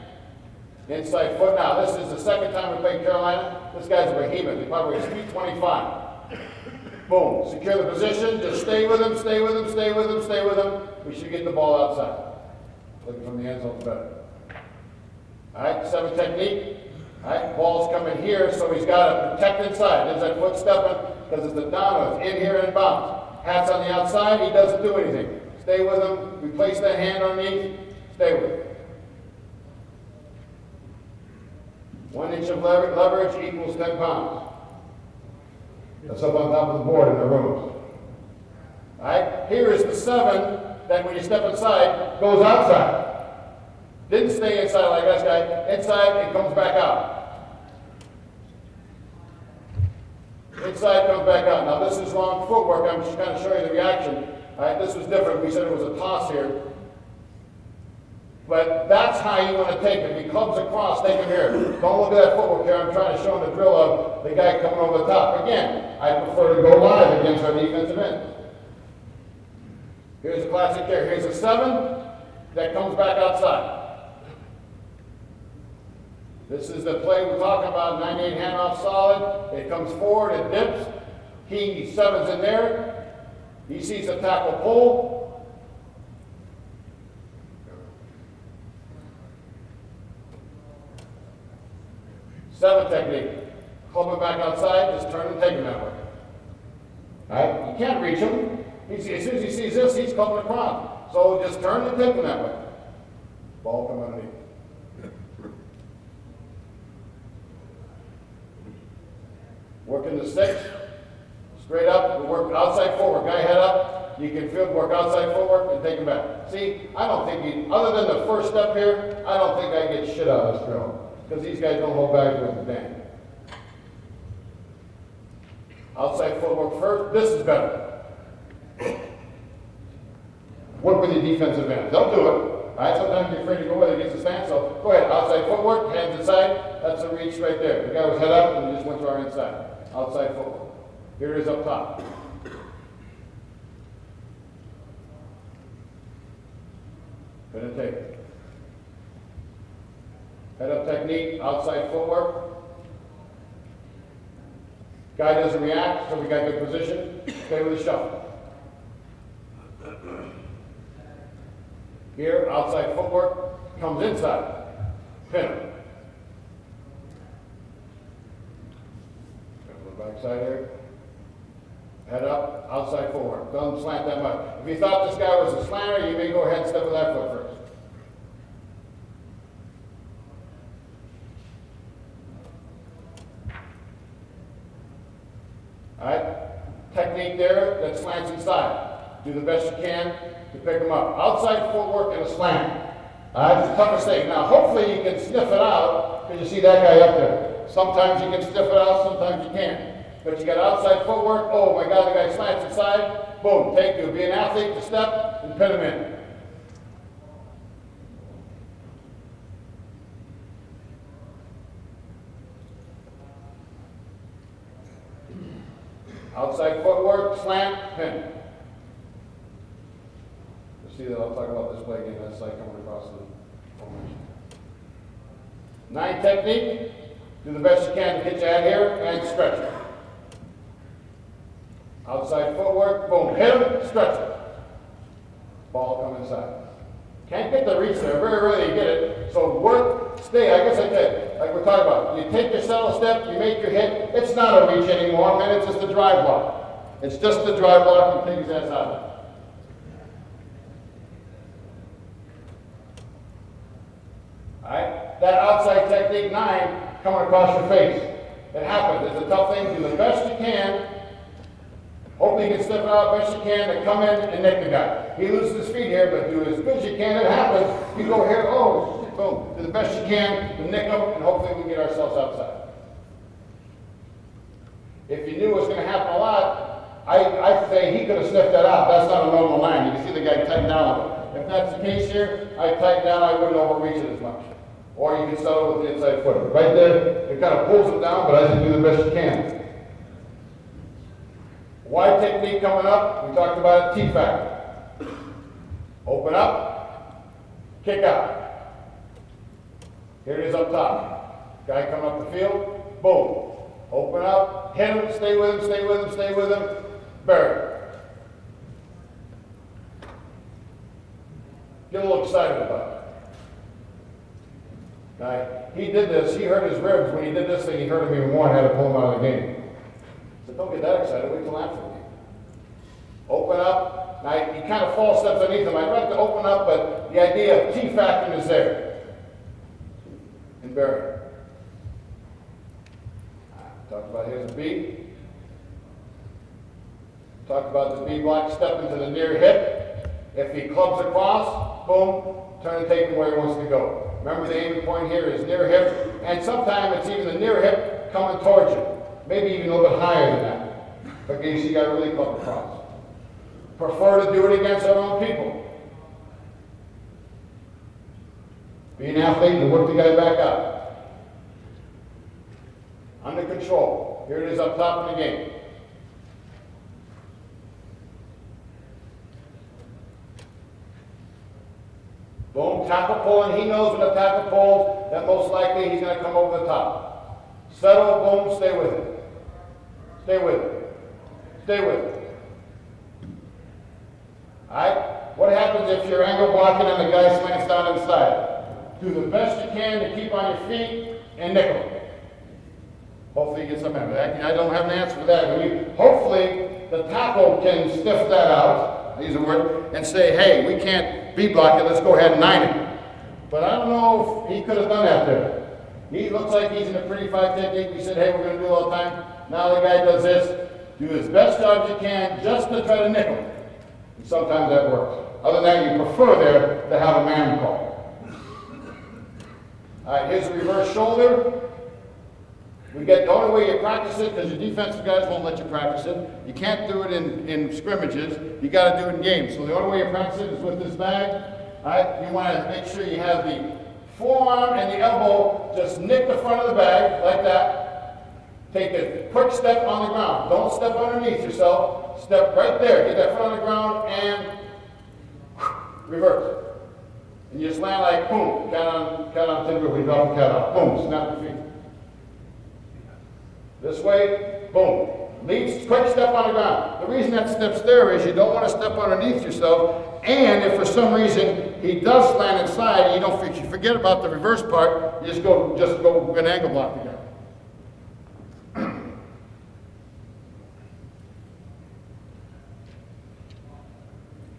Inside foot. Now, this is the second time we played Carolina. This guy's a behemoth. He probably weighs 325. Boom. Secure the position. Just stay with him, stay with him, stay with him, stay with him. We should get the ball outside. Looking from the end zone's better. All right, 7 technique. All right, ball's coming here, so he's got to protect inside. There's that foot stepping because it's the down, it's in here and bounce. Hat's on the outside, he doesn't do anything. Stay with him, replace that hand underneath, stay with him. 1 inch of leverage equals 10 pounds. That's up on top of the board in the rooms. All right, here is the 7 that when you step inside, goes outside. Didn't stay inside like this guy. Inside, it comes back out. Inside, comes back out. Now this is wrong footwork. I'm just kind of showing you the reaction. All right, this was different. We said it was a toss here. But that's how you want to take it. If he clubs across, take him here. Don't look at that footwork here. I'm trying to show him the drill of the guy coming over the top. Again, I prefer to go live against our defensive end. Here's a classic there. Here's a 7 that comes back outside. This is the play we're talking about, 9-8 handoff solid. It comes forward, it dips. He 7's in there. He sees the tackle pull. Seven technique. Club him back outside, just turn and take him that way. All right? You can't reach him. As soon as he sees this, he's clubbing across. So just turn and take him that way. Ball come underneath. Working the 6, straight up, we work outside forward, guy head up, you can feel work outside forward and take him back. See, I don't think other than the first step here, I don't think I get shit out of this drill. Because these guys don't hold back with the damn. Outside footwork first, this is better. Work with your defensive end. They'll do it. All right, sometimes you're afraid to go with it against the stand, so go ahead. Outside footwork, hands inside, that's a reach right there. The guy was head up and he just went to our inside. Outside footwork. Here it is up top. Gonna take it. Head up technique, outside footwork. Guy doesn't react, so we got good position. Stay with the shuffle. Here, outside footwork, comes inside. Pin him. Backside here. Head up, outside forward. Don't slant that much. If you thought this guy was a slanter, you may go ahead and step with that foot first. All right? Technique there that slants inside. Do the best you can to pick them up. Outside footwork and a slant. All right? It's a tough mistake. Now, hopefully you can sniff it out because you see that guy up there. Sometimes you can sniff it out, sometimes you can't. But you got outside footwork. Oh my God, the guy slants inside. Boom, take you. Be an athlete to step and pin him in. Outside footwork, slant, pin. You see that, I'll talk about this play again, that's like coming across the formation. 9 technique, do the best you can to get you out here and stretch it. Outside footwork, boom, hit him, stretch it. Ball come inside. Can't get the reach there, very rarely you get it. So work, stay, I guess I said, like we're talking about. You take your settle step, you make your hit, it's not a reach anymore, man, it's just a drive block. It's just a drive block and take his ass out of it. Alright, that outside technique 9 coming across your face. It happens, it's a tough thing, do the best you can. Hopefully you can step out best you can to come in and nick the guy. He loses his feet here, but do as good as you can. It happens. You go here, oh, boom. Do the best you can to nick him, and hopefully we can get ourselves outside. If you knew it was going to happen a lot, I'd say he could have sniffed that out. That's not a normal line. You can see the guy tighten down a bit. If that's the case here, I tighten down, I wouldn't overreach it as much. Or you can settle with the inside foot. Right there, it kind of pulls it down, but I just do the best you can. Wide technique coming up, we talked about it, T-factor. Open up, kick out. Here it is up top. Guy coming up the field, boom. Open up, hit him, stay with him, stay with him, stay with him, bury him. Get a little excited about it. Guy, he did this, he hurt his ribs. When he did this thing, he hurt him even more and had to pull him out of the game. So don't get that excited, wait till after the game. Open up. Now, you kind of false steps underneath him. I'd like to open up, but the idea of T-factor is there. And bury him. Talked about here's a B. Talked about the B block, step into the near hip. If he clubs across, boom, turn and take him where he wants to go. Remember the aiming point here is near hip, and sometimes it's even the near hip coming towards you. Maybe even a little bit higher than that. But you see, you got to really club across. Prefer to do it against our own people. Be an athlete and work the guy back up. Under control. Here it is up top in the game. Boom, tackle pull, and he knows when the tackle pulls that most likely he's going to come over the top. Settle, boom, stay with it. Stay with it. Stay with it. Alright? What happens if you're angle blocking and the guy slants down inside? Do the best you can to keep on your feet and nickel. Hopefully you get some of that. I don't have an answer for that. Hopefully the tackle can sniff that out, I use a word, and say, hey, we can't B block it, let's go ahead and 9 it. But I don't know if he could have done that there. He looks like he's in a pretty 5 technique. We said, hey, we're going to do it all the time. Now the guy does this. Do his best job you can just to try to nickel. And sometimes that works. Other than that, you prefer there to have a man call. All right, here's the reverse shoulder. We get the only way you practice it, because your defensive guys won't let you practice it. You can't do it in scrimmages. You got to do it in games. So the only way you practice it is with this bag. All right, you want to make sure you have the forearm and the elbow just nick the front of the bag like that. Take a quick step on the ground. Don't step underneath yourself. Step right there. Get that foot on the ground and reverse. And you just land like boom. Cat on timber. We drop the cat off. Boom. Snap your feet. This way. Boom. Lead, quick step on the ground. The reason that step's there is you don't want to step underneath yourself. And if for some reason he does land inside, you forget about the reverse part. You just go an angle block together.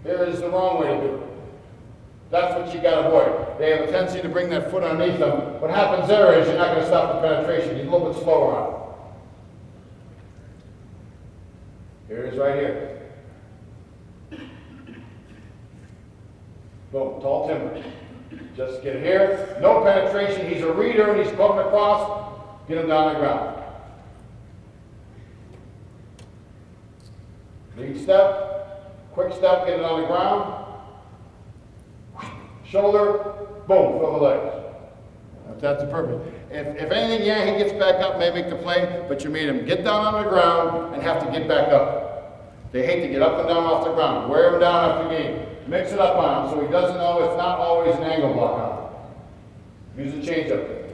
Here is the wrong way to do it. That's what you got to avoid. They have a tendency to bring that foot underneath them. What happens there is you're not going to stop the penetration. You're a little bit slower on it. Here it is right here. Boom, tall timber. Just get here. No penetration. He's a reader and he's coming across. Get him down on the ground. Lead step. Quick step, get it on the ground. Shoulder, boom, fill the legs. That's the purpose. If anything, yeah, he gets back up, may make the play, but you made him get down on the ground and have to get back up. They hate to get up and down off the ground. Wear him down after game. Mix it up on him so he doesn't know it's not always an angle block on him. Use a changeup.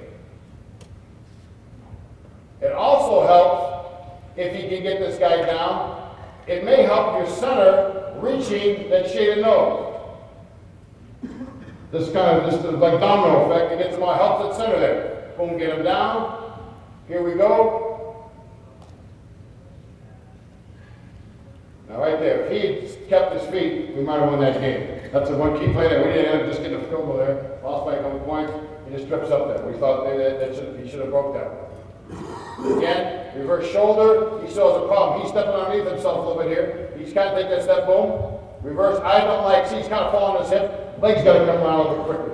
It also helps if you can get this guy down. It may help your center reaching that shaded nose. This like domino effect, it gets him out, helps at center there. Boom, get him down. Here we go. Now right there, if he kept his feet, we might have won that game. That's the one key play there. We didn't end up just getting a field goal there. Lost by a couple points. He just trips up there. We thought maybe he should have broke that one. Again, reverse shoulder. He still has a problem. He's stepping underneath himself a little bit here. He's kind of taking that step, boom. Reverse. I don't like, see, he's kind of falling on his hip. Legs got to come around a little bit quicker.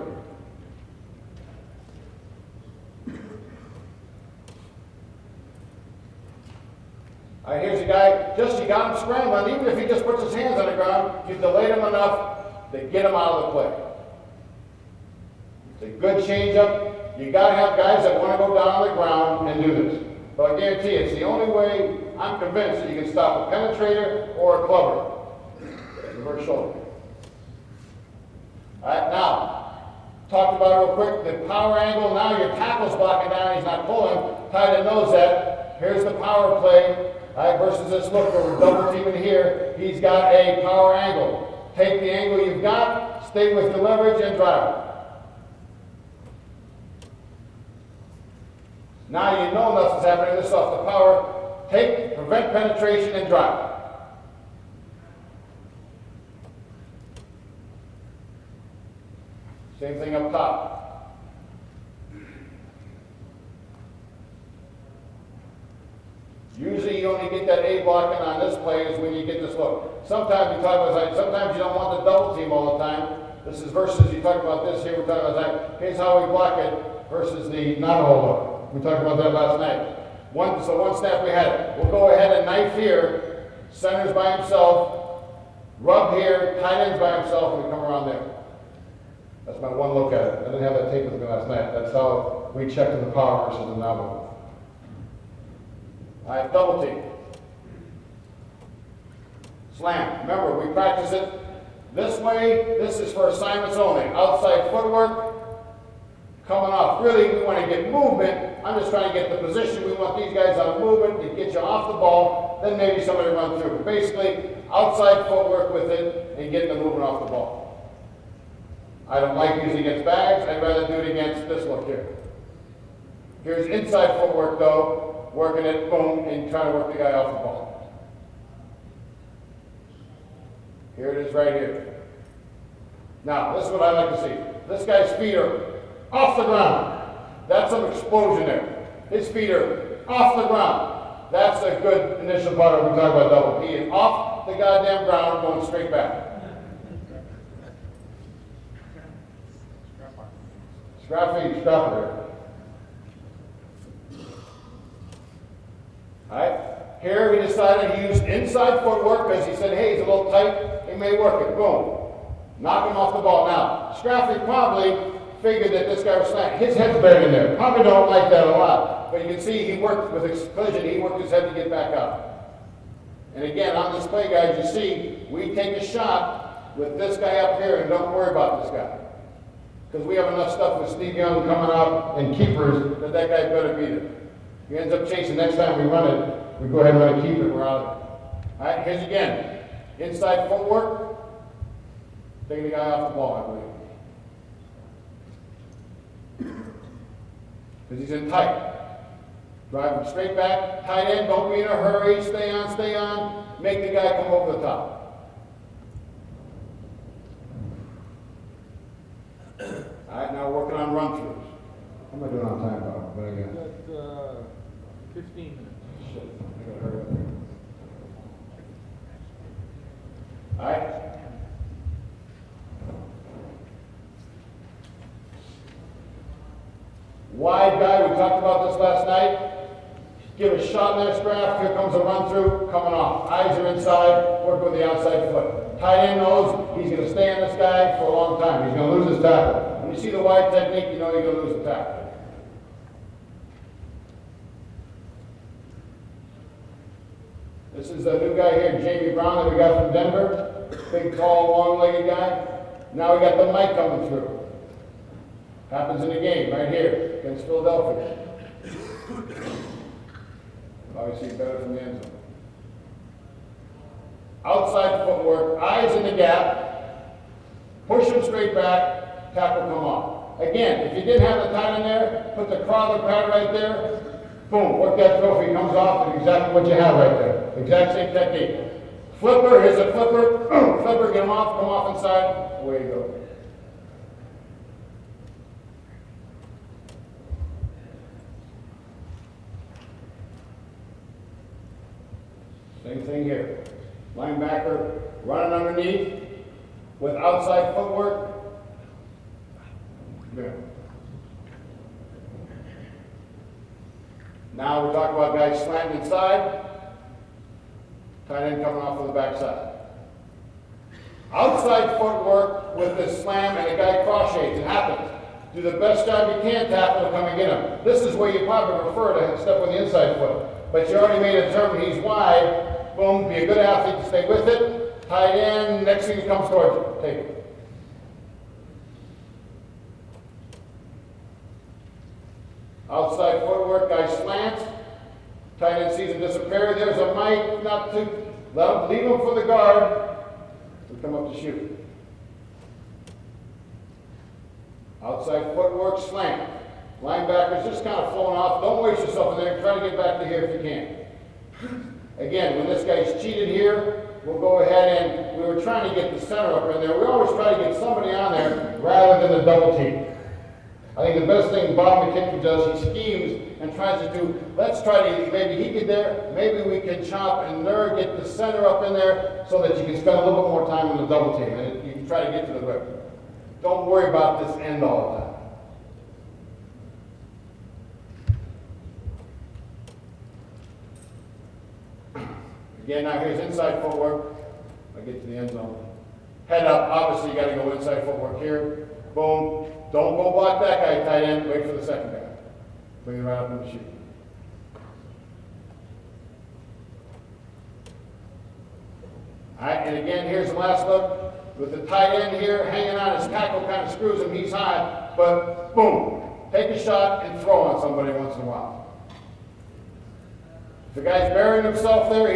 All right, here's a guy, you got him scrambling. Even if he just puts his hands on the ground, you delayed him enough to get him out of the play. It's a good changeup. You got to have guys that want to go down on the ground and do this. But I guarantee you, it's the only way I'm convinced that you can stop a penetrator or a clubber. Reverse shoulder. All right, now, talked about it real quick, the power angle. Now your tackle's blocking down, he's not pulling. Tight end knows that. Here's the power play. All right, versus this look where we're double teaming here. He's got a power angle. Take the angle you've got, stay with the leverage, and drive. Now you know nothing's happening. This is off the power. Take, prevent penetration, and drive. Same thing up top. Usually you only get that A blocking on this play is when you get this look. Sometimes you talk about that. Sometimes you don't want the double team all the time. This is versus, you talk about this here, we're talking about that. Here's how we block it versus the not-a-hole look. We talked about that last night. One snap we had it. We'll go ahead and knife here. Center's by himself. Rub here. Tight end's by himself, and we come around there. That's my one look at it. I didn't have that tape with me last night. That's how we checked the power versus the nominal. All right, double team. Slam. Remember, we practice it this way. This is for assignments only. Outside footwork, coming off. Really, we want to get movement. I'm just trying to get the position. We want these guys on movement to get you off the ball. Then maybe somebody run through. Basically, outside footwork with it and getting the movement off the ball. I don't like using against bags. I'd rather do it against this look here. Here's inside footwork though, working it, boom, and trying to work the guy off the ball. Here it is right here. Now, this is what I like to see. This guy's feet are off the ground. That's some explosion there. His feet are off the ground. That's a good initial part when we talk about double. He is off the goddamn ground going straight back. Scrappy. Alright, here he decided he used inside footwork because he said, hey, he's a little tight, he may work it. Boom. Knock him off the ball. Now, Scrappy probably figured that this guy was slack. His head's buried in there. Probably don't like that a lot. But you can see he worked with his collision, he worked his head to get back up. And again, on this play, guys, you see, we take a shot with this guy up here and don't worry about this guy. Because we have enough stuff with Steve Young coming out and keepers that guy better beat it. He ends up chasing. Next time we run it, we go ahead and run a keeper. We're out of it. All right, here's again. Inside footwork. Taking the guy off the ball, I believe. Because he's in tight. Drive him straight back. Tight end. Don't be in a hurry. Stay on. Make the guy come over the top. All right, now working on run-throughs. How am I doing on time, Bob? What I got? Got 15 minutes. Shit, I gotta hurry up. All right. Wide guy, we talked about this last night. Give a shot in that graph, here comes a run-through, coming off. Eyes are inside, work with the outside foot. Tight end knows he's going to stay on this guy for a long time. He's going to lose his tackle. When you see the wide technique, you know you're going to lose the tackle. This is a new guy here, Jamie Brown, that we got from Denver. Big, tall, long-legged guy. Now we got the Mike coming through. Happens in the game, right here, against Philadelphia. Obviously better from the end zone. Outside footwork, eyes in the gap, push him straight back, tackle come off. Again, if you didn't have the time in there, put the crawler pad right there, boom, work that trophy, comes off, and exactly what you have right there. Exact same technique. Flipper, here's a flipper, flipper, get him off, come off inside, away you go. Same thing here. Linebacker running underneath with outside footwork. Good. Now we're talking about guys slanting inside. Tight end coming off of the backside. Outside footwork with the slam and a guy cross shades. It happens. Do the best job you can, tackle to come and get him. This is where you probably prefer to step on the inside foot. But you already made a determination he's wide. Boom, be a good athlete to stay with it. Tight end, next thing he comes towards you. Take it. Outside footwork, guy slants. Tight end sees him disappear. There's a Mike, not too. Leave him for the guard. We come up to shoot. Outside footwork, slant. Linebackers just kind of flowing off. Don't waste yourself in there. Try to get back to here if you can. Again, when this guy's cheated here, we'll go ahead and we were trying to get the center up in there. We always try to get somebody on there rather than a double team. I think the best thing Bob McKinley does, he schemes and tries to do, let's try to, maybe he get there, maybe we can chop and nerve, get the center up in there so that you can spend a little bit more time on the double team and you can try to get to the whip. Don't worry about this end all the time. Again, now here's inside footwork. I get to the end zone. Head up, obviously you got to go inside footwork here. Boom. Don't go block that guy, tight end. Wait for the second guy. Bring it right up in the shoot. All right, and again, here's the last look. With the tight end here hanging on, his tackle kind of screws him. He's high, but boom. Take a shot and throw on somebody once in a while. The guy's burying himself there.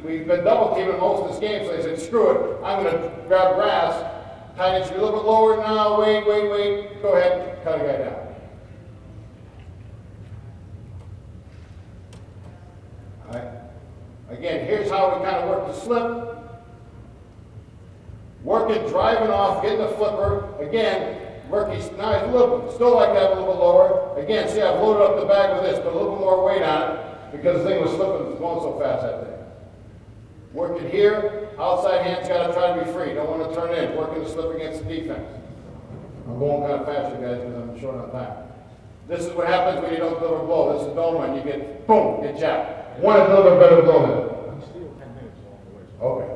We've been double teaming most of this game, so they said, screw it. I'm going to grab grass. Tight end should be a little bit lower now. Wait. Go ahead. Cut a guy down. All right. Again, here's how we kind of work the slip. Work it, driving off, getting the flipper. Again, now he's a little, still like that a little bit lower. Again, see, I've loaded up the bag with this, put a little bit more weight on it. Because the thing was slipping, it's going so fast that day. Work it here. Outside hand's got to try to be free. Don't want to turn in. Working the slip against the defense. I'm going kind of faster, guys, because I'm short on time. This is what happens when you don't deliver a blow. This is Dolman. You get, boom, get jacked. Want to deliver a better blow than it. Still 10 minutes along the way. Okay.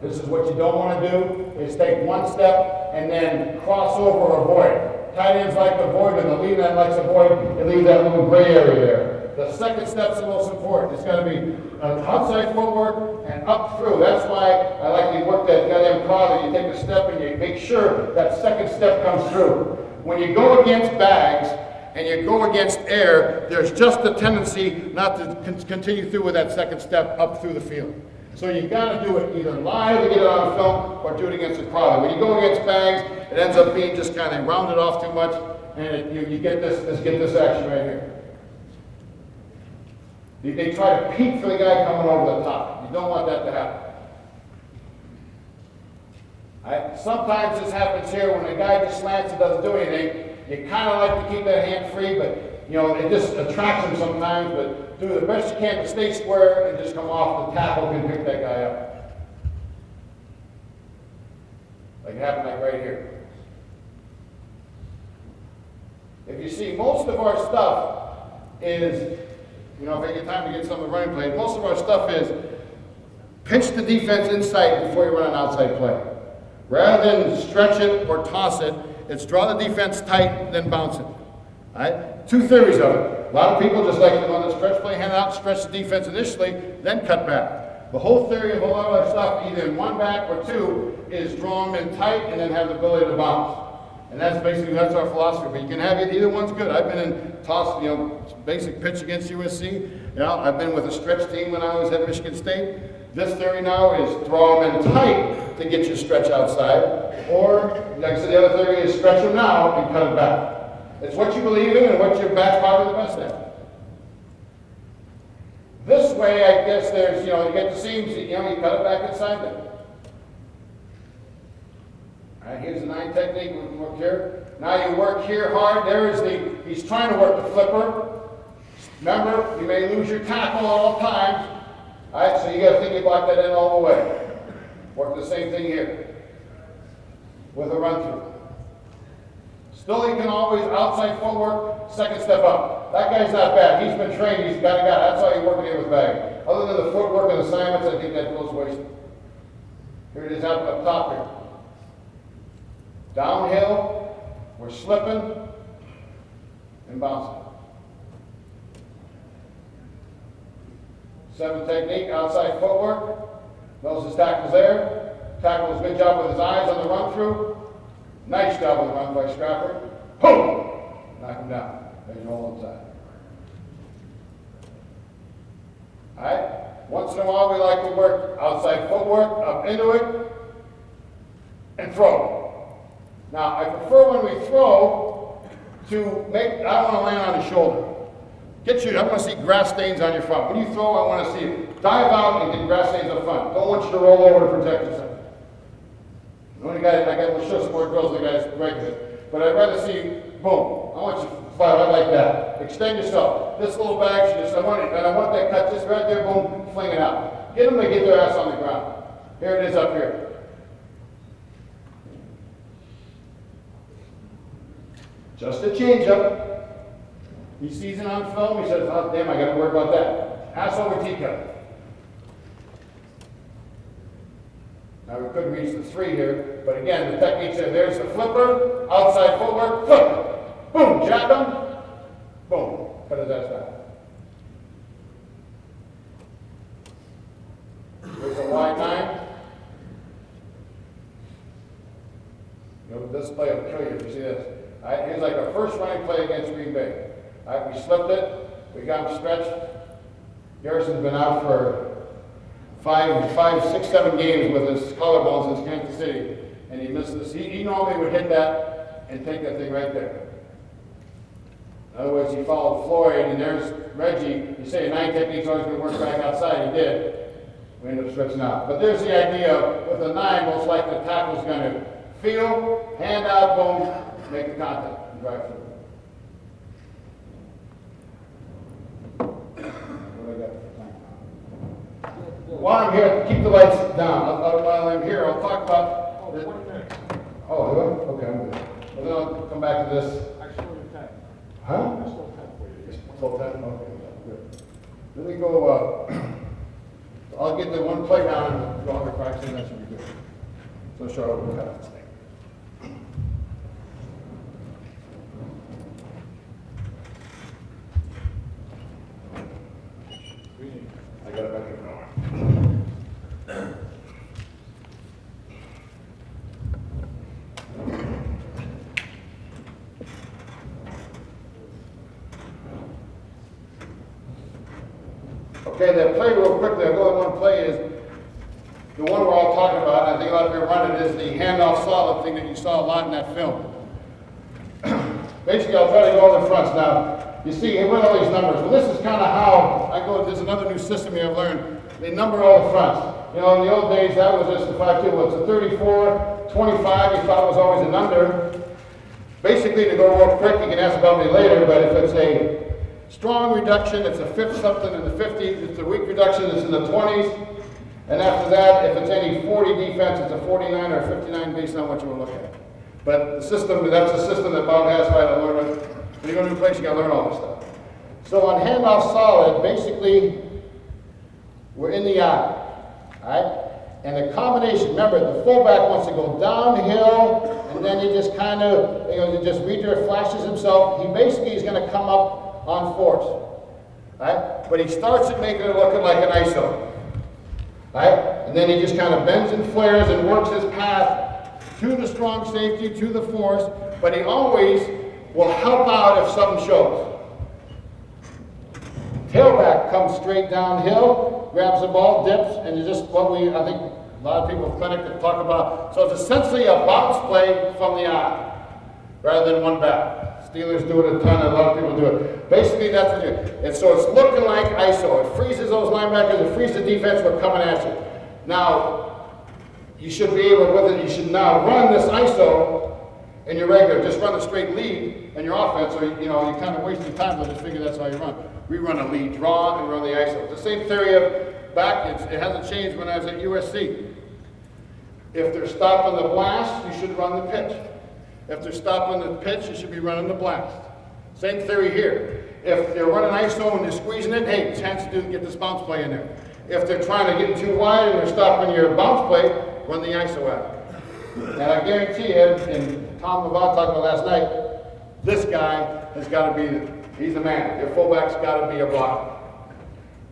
This is what you don't want to do, is take one step and then cross over or avoid. Tight ends like to avoid, and the lead end likes to avoid, and leave that little gray area there. The second step's the most important. It's got to be outside footwork and up through. That's why I like to work that goddamn crawler. You take a step and you make sure that second step comes through. When you go against bags and you go against air, there's just a tendency not to continue through with that second step up through the field. So you got to do it either live to get it on film or do it against a crawler. When you go against bags, it ends up being just kind of rounded off too much, and you get this action right here. They try to peek for the guy coming over the top. You don't want that to happen. Sometimes this happens here when the guy just slants and doesn't do anything. You kind of like to keep that hand free, but it just attracts him sometimes. But do the best you can to stay square and just come off. The tackle can pick that guy up. Like it happened like right here. If you see, most of our stuff is, if I get time to get some of the running play, most of our stuff is pinch the defense inside before you run an outside play. Rather than stretch it or toss it, it's draw the defense tight, then bounce it. Alright? Two theories of it. A lot of people just like to run the stretch play, hand out, stretch the defense initially, then cut back. The whole theory of a lot of our stuff, either in one back or two, is draw them in tight and then have the ability to bounce. And that's basically, that's our philosophy. But you can have it, either one's good. I've been in toss, basic pitch against USC. I've been with a stretch team when I was at Michigan State. This theory now is draw them in tight to get you stretch outside. Or, like I said, the other theory is stretch them now and cut it back. It's what you believe in and what your back's probably the best at. This way, I guess there's, you get the seams, you cut it back inside them. All right, here's the 9 technique, we can work here. Now you work here hard, there is he's trying to work the flipper. Remember, you may lose your tackle at all times. All right, so you got to think you block that in all the way. Work the same thing here with a run through. Still, he can always outside footwork, second step up. That guy's not bad. He's been trained. He's got a guy. That's how he's working here with bag. Other than the footwork and assignments, I think that goes wasted. Here it is up top here. Downhill, we're slipping and bouncing. 7 technique, outside footwork. Knows his tackle's there. Tackle does a good job with his eyes on the run through. Nice job on the run by Scrapper. Boom! Knock him down. There's your whole inside. Alright? Once in a while we like to work outside footwork, up into it, and throw. Now I prefer when we throw to make, I don't want to land on his shoulder. I want to see grass stains on your front. When you throw, I want to see it. Dive out and get grass stains up front. Don't want you to roll over to protect yourself. The only guy, we'll show some more drills, the guy's very good. But I'd rather see, boom. I want you to fly right like that. Extend yourself. This little bag, I want that cut just right there, boom, fling it out. Get them to get their ass on the ground. Here it is up here. Just a change up. He sees it on film, he says, oh damn, I gotta worry about that. Ass over T-cut. Now we couldn't reach the 3 here, but again, the techniques are, there's the flipper, outside footwork, flip, boom, jab him, boom, cut his ass back. There's a wide 9. This play will kill you if you see this. All right, here's like our first running play against Green Bay. All right, we slipped it, we got him stretched. Garrison's been out for 5, 6, 7 games with his collarbones since Kansas City, and he missed this. He normally would hit that and take that thing right there. In other words, he followed Floyd, and there's Reggie. You say 9 technique's always going to work back outside. He did. We ended up stretching out. But there's the idea with the 9, most likely the tackle's going to feel, hand out, boom, make the contact, and drive through. While I'm here, keep the lights down. While I'm here, I'll talk about. Oh, 20 minutes. Oh, okay, I'm good. Well, then I'll come back to this. I still have 10. Huh? I still have 10 for you. Still 10? Okay, good. Let me go. I'll get the one play down and go under practice, and that should be good. So Charlotte will cut this thing. I got it back in. Okay, that play real quickly, I'll go in one play is the one we're all talking about, and I think a lot of you run it, is the handoff solid thing that you saw a lot in that film. Basically, I'll try to go on the fronts. Now, you see, what are all these numbers? Well, this is kind of how I go, there's another new system here I've learned. They number all the fronts. In the old days, that was just the 5-2. Well, it's a 34, 25, you thought it was always an under. Basically, to go real quick, you can ask about me later, but if it's a strong reduction, it's a 50 something in the 50s. If it's a weak reduction, it's in the 20s. And after that, if it's any 40 defense, it's a 49 or 59 based on what you were looking at. But the system, that's the system that Bob has right to learn it. When you go to a new place, you got to learn all this stuff. So on handoff solid, basically, we're in the eye. All right? And the combination, remember, the fullback wants to go downhill, and then he just kind of, he just redirect flashes himself. He basically is going to come up on force. Right? But he starts it making it looking like an ISO. Right? And then he just kind of bends and flares and works his path to the strong safety, to the force, but he always will help out if something shows. Tailback comes straight downhill, grabs the ball, dips, and is just what I think a lot of people in clinic have talked about. So it's essentially a bounce play from the eye, rather than one back. Steelers do it a ton, a lot of people do it. Basically, that's what you do. And so it's looking like ISO. It freezes those linebackers, it freezes the defense from coming at you. Now, you should be able, with it, you should now run this ISO in your regular, just run a straight lead in your offense, or you kind of wasting time, but just figure that's how you run. We run a lead draw and run the ISO. It's the same theory of back, it hasn't changed when I was at USC. If they're stopping the blast, you should run the pitch. If they're stopping the pitch, you should be running the blast. Same theory here. If they're running ISO and they're squeezing it, hey, chance to get this bounce play in there. If they're trying to get too wide and they're stopping your bounce play, run the ISO at it. And I guarantee you, and Tom Levant talked about last night, this guy has got to be, he's the man. Your fullback's got to be a blocker.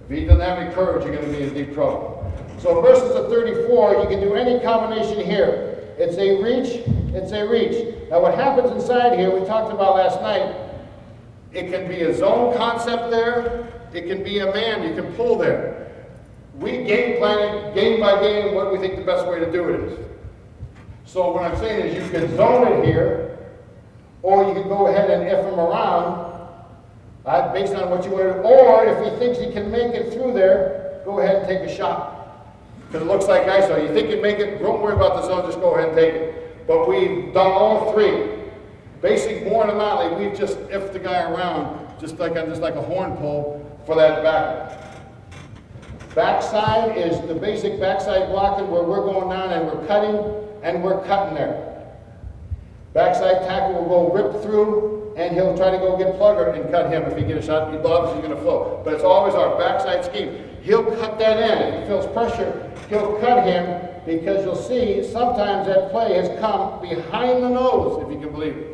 If he doesn't have any courage, you're going to be in deep trouble. So versus a 34, you can do any combination here. It's a reach, it's a reach. Now what happens inside here, we talked about last night, it can be a zone concept there, it can be a man, you can pull there. We game plan it, game by game, what we think the best way to do it is. So what I'm saying is you can zone it here, or you can go ahead and F him around, based on what you want to do. Or if he thinks he can make it through there, go ahead and take a shot. Because it looks like ISO. You think you make it, don't worry about the zone, just go ahead and take it. But we've done all three. Basically, more than likely, we've just F'd the guy around, just like a horn pull for that back. Backside is the basic backside blocking where we're going down and we're cutting there. Backside tackle will go rip through, and he'll try to go get Plugger and cut him. If he get a shot, he's obviously going to float. But it's always our backside scheme. He'll cut that in. If he feels pressure, he'll cut him, because you'll see sometimes that play has come behind the nose, if you can believe it.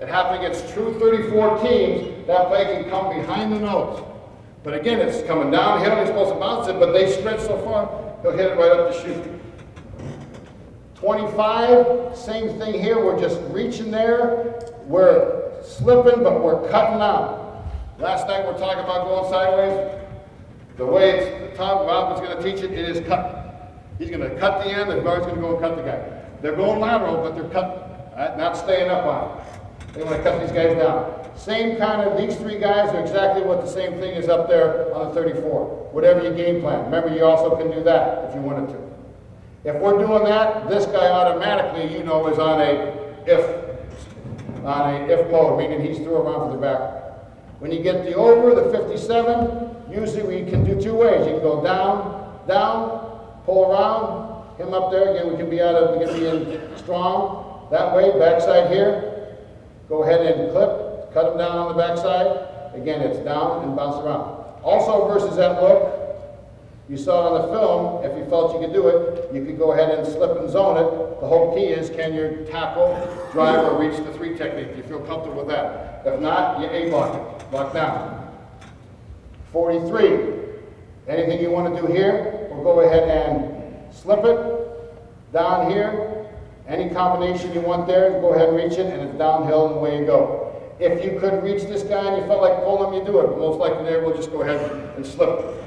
It happened against true 34 teams, that play can come behind the nose. But again, it's coming downhill, he's supposed to bounce it, but they stretch so far, he'll hit it right up the chute. 25, same thing here, we're just reaching there, we're slipping, but we're cutting out. Last night we're talking about going sideways. The way Tom Rob is going to teach it, it is cut. He's going to cut the end, the guard's going to go and cut the guy. They're going lateral, but they're cutting, not staying up on it. They want to cut these guys down. Same kind of, these three guys are exactly what the same thing is up there on the 34. Whatever your game plan. Remember, you also can do that if you wanted to. If we're doing that, this guy automatically, is on a if mode, meaning he's through around for the back. When you get the over, the 57, usually we can do two ways. You can go down, pull around, him up there. Again, we can be in strong. That way, backside here. Go ahead and clip, cut him down on the backside. Again, it's down and bounce around. Also versus that look, you saw it on the film, if you felt you could do it, you could go ahead and slip and zone it. The whole key is, can you tackle, drive, or reach the 3 technique? You feel comfortable with that. If not, you A-block it, block down. 43, anything you want to do here, we'll go ahead and slip it, down here. Any combination you want there, go ahead and reach it, and it's downhill and away you go. If you could reach this guy and you felt like pulling him, you do it. But most likely there, we'll just go ahead and slip it.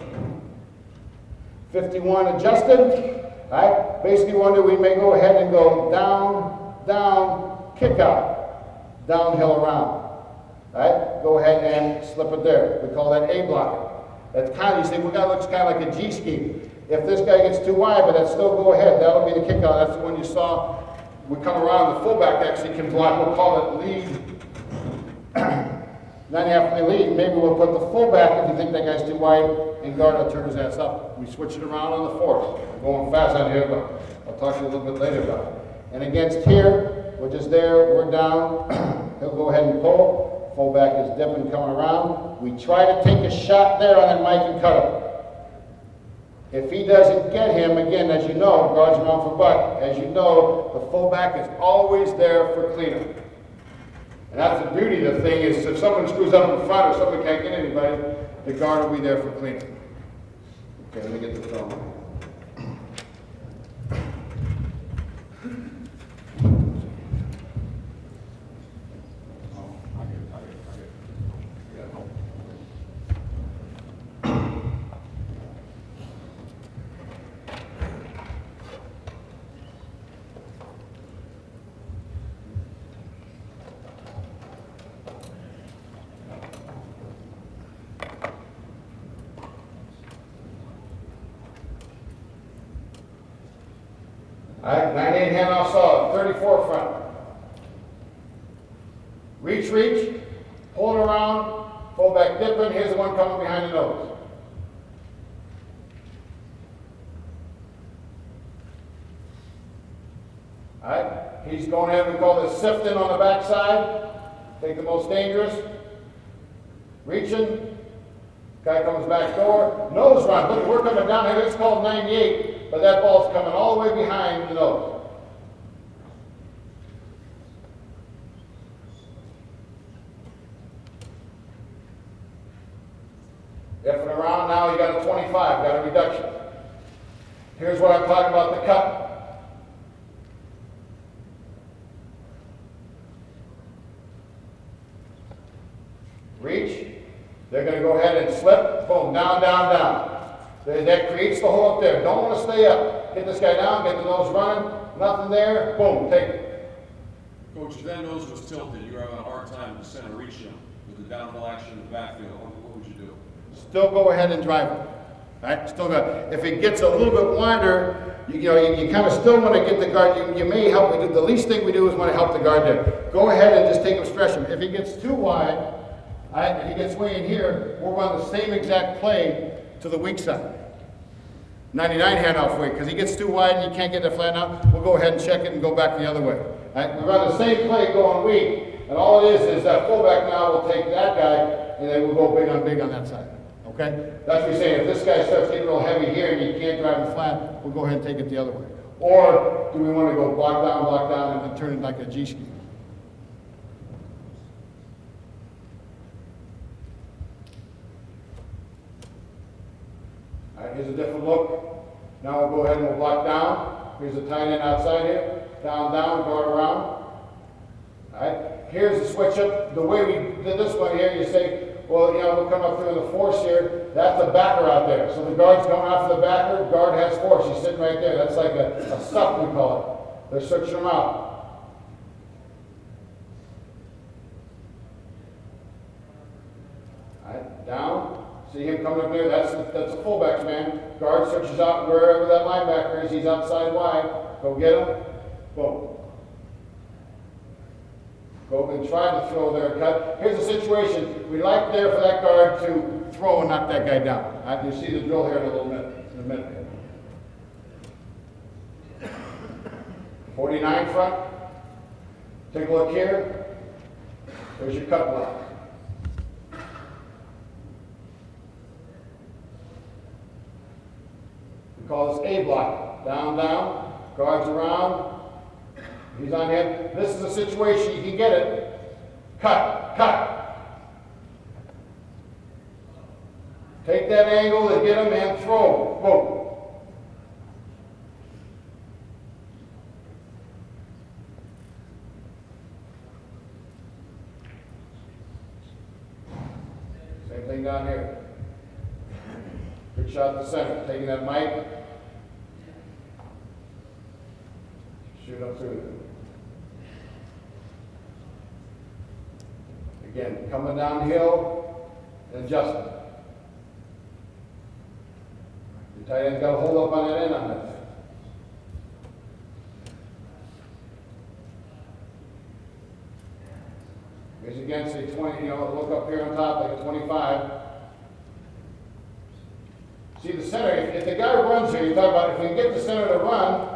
51 adjusted. Right? Basically, we may go ahead and go down, kick out, downhill around. Right? Go ahead and slip it there. We call that A blocker. That's kind of, you say, that looks kind of like a G scheme. If this guy gets too wide, but that's still go ahead. That'll be the kick out. That's the one you saw. We come around, the fullback actually can block. We'll call it lead. Then after the lead, maybe we'll put the fullback, if you think that guy's too wide, and guard will turn his ass up. We switch it around on the force. We're going fast on here, but I'll talk to you a little bit later about it. And against here, we're just there, we're down. He'll go ahead and pull. Fullback is dipping, coming around. We try to take a shot there on that mic and cut him. If he doesn't get him, again, as you know, guards around for butt. As you know, the fullback is always there for cleanup. And that's the beauty of the thing is if someone screws up in front or someone can't get anybody, the guard will be there for cleanup. Okay, let me get the film. All right, 98 handoff solid, 34 front. Reach, pull it around, fullback dipping, here's the one coming behind the nose. All right, he's going ahead and we call this sifting on the backside. Take the most dangerous. Reaching, guy comes back door, nose run. Look, we're coming down here, it's called 98, but that ball's coming all the way behind the nose. Effing around now, you got a 25, got a reduction. Here's what I'm talking about, the cut. Reach, they're going to go ahead and slip, boom, down, down, down. That creates the hole up there. Don't want to stay up. Get this guy down, get the nose running, nothing there, boom, take it. Coach, if that nose was tilted, you were having a hard time with the center reach him with the downhill action in the backfield, what would you do? Still go ahead and drive it. Right? Still go. If it gets a little bit wider, you kind of still want to get the guard. You may help. The least thing we do is want to help the guard there. Go ahead and just take him, stretch him. If he gets too wide, if he gets way in here, we'll run the same exact play to the weak side. 99 handoff way, because he gets too wide and you can't get the flat out, we'll go ahead and check it and go back the other way. Right? We run the same play going weak, and all it is that fullback now will take that guy, and then we'll go big on that side. Okay? That's what we're saying. If this guy starts getting real heavy here and you can't drive him flat, we'll go ahead and take it the other way. Or do we want to go block down, and turn it like a G-ski? All right, here's a different look. Now we'll go ahead and we'll block down. Here's the tight end outside here. Down, guard around. All right, here's the switch up. The way we did this one here, you say, well, we'll come up through the force here. That's a backer out there. So the guard's going after the backer. Guard has force. He's sitting right there. That's like a suck, we call it. They're switching them out. All right, down. See him coming up there. That's a fullback's man. Guard switches out wherever that linebacker is. He's outside wide. Go get him. Boom. Go and try to throw there and cut. Here's the situation. We like there for that guard to throw and knock that guy down. All right, you see the drill here in a minute. 49 front. Take a look here. There's your cut block. We call this A block. Down, guards around. He's on him. This is a situation you can get it. Cut. Take that angle and get him and throw. Boom. Same thing down here. Good shot to center. Taking that mic. Shoot up through there. Again, coming downhill and adjusting. The tight end's got to hold up on that end on that thing. Here's against a 20, look up here on top like a 25. See the center, if the guy runs here, you talk about if we can get the center to run,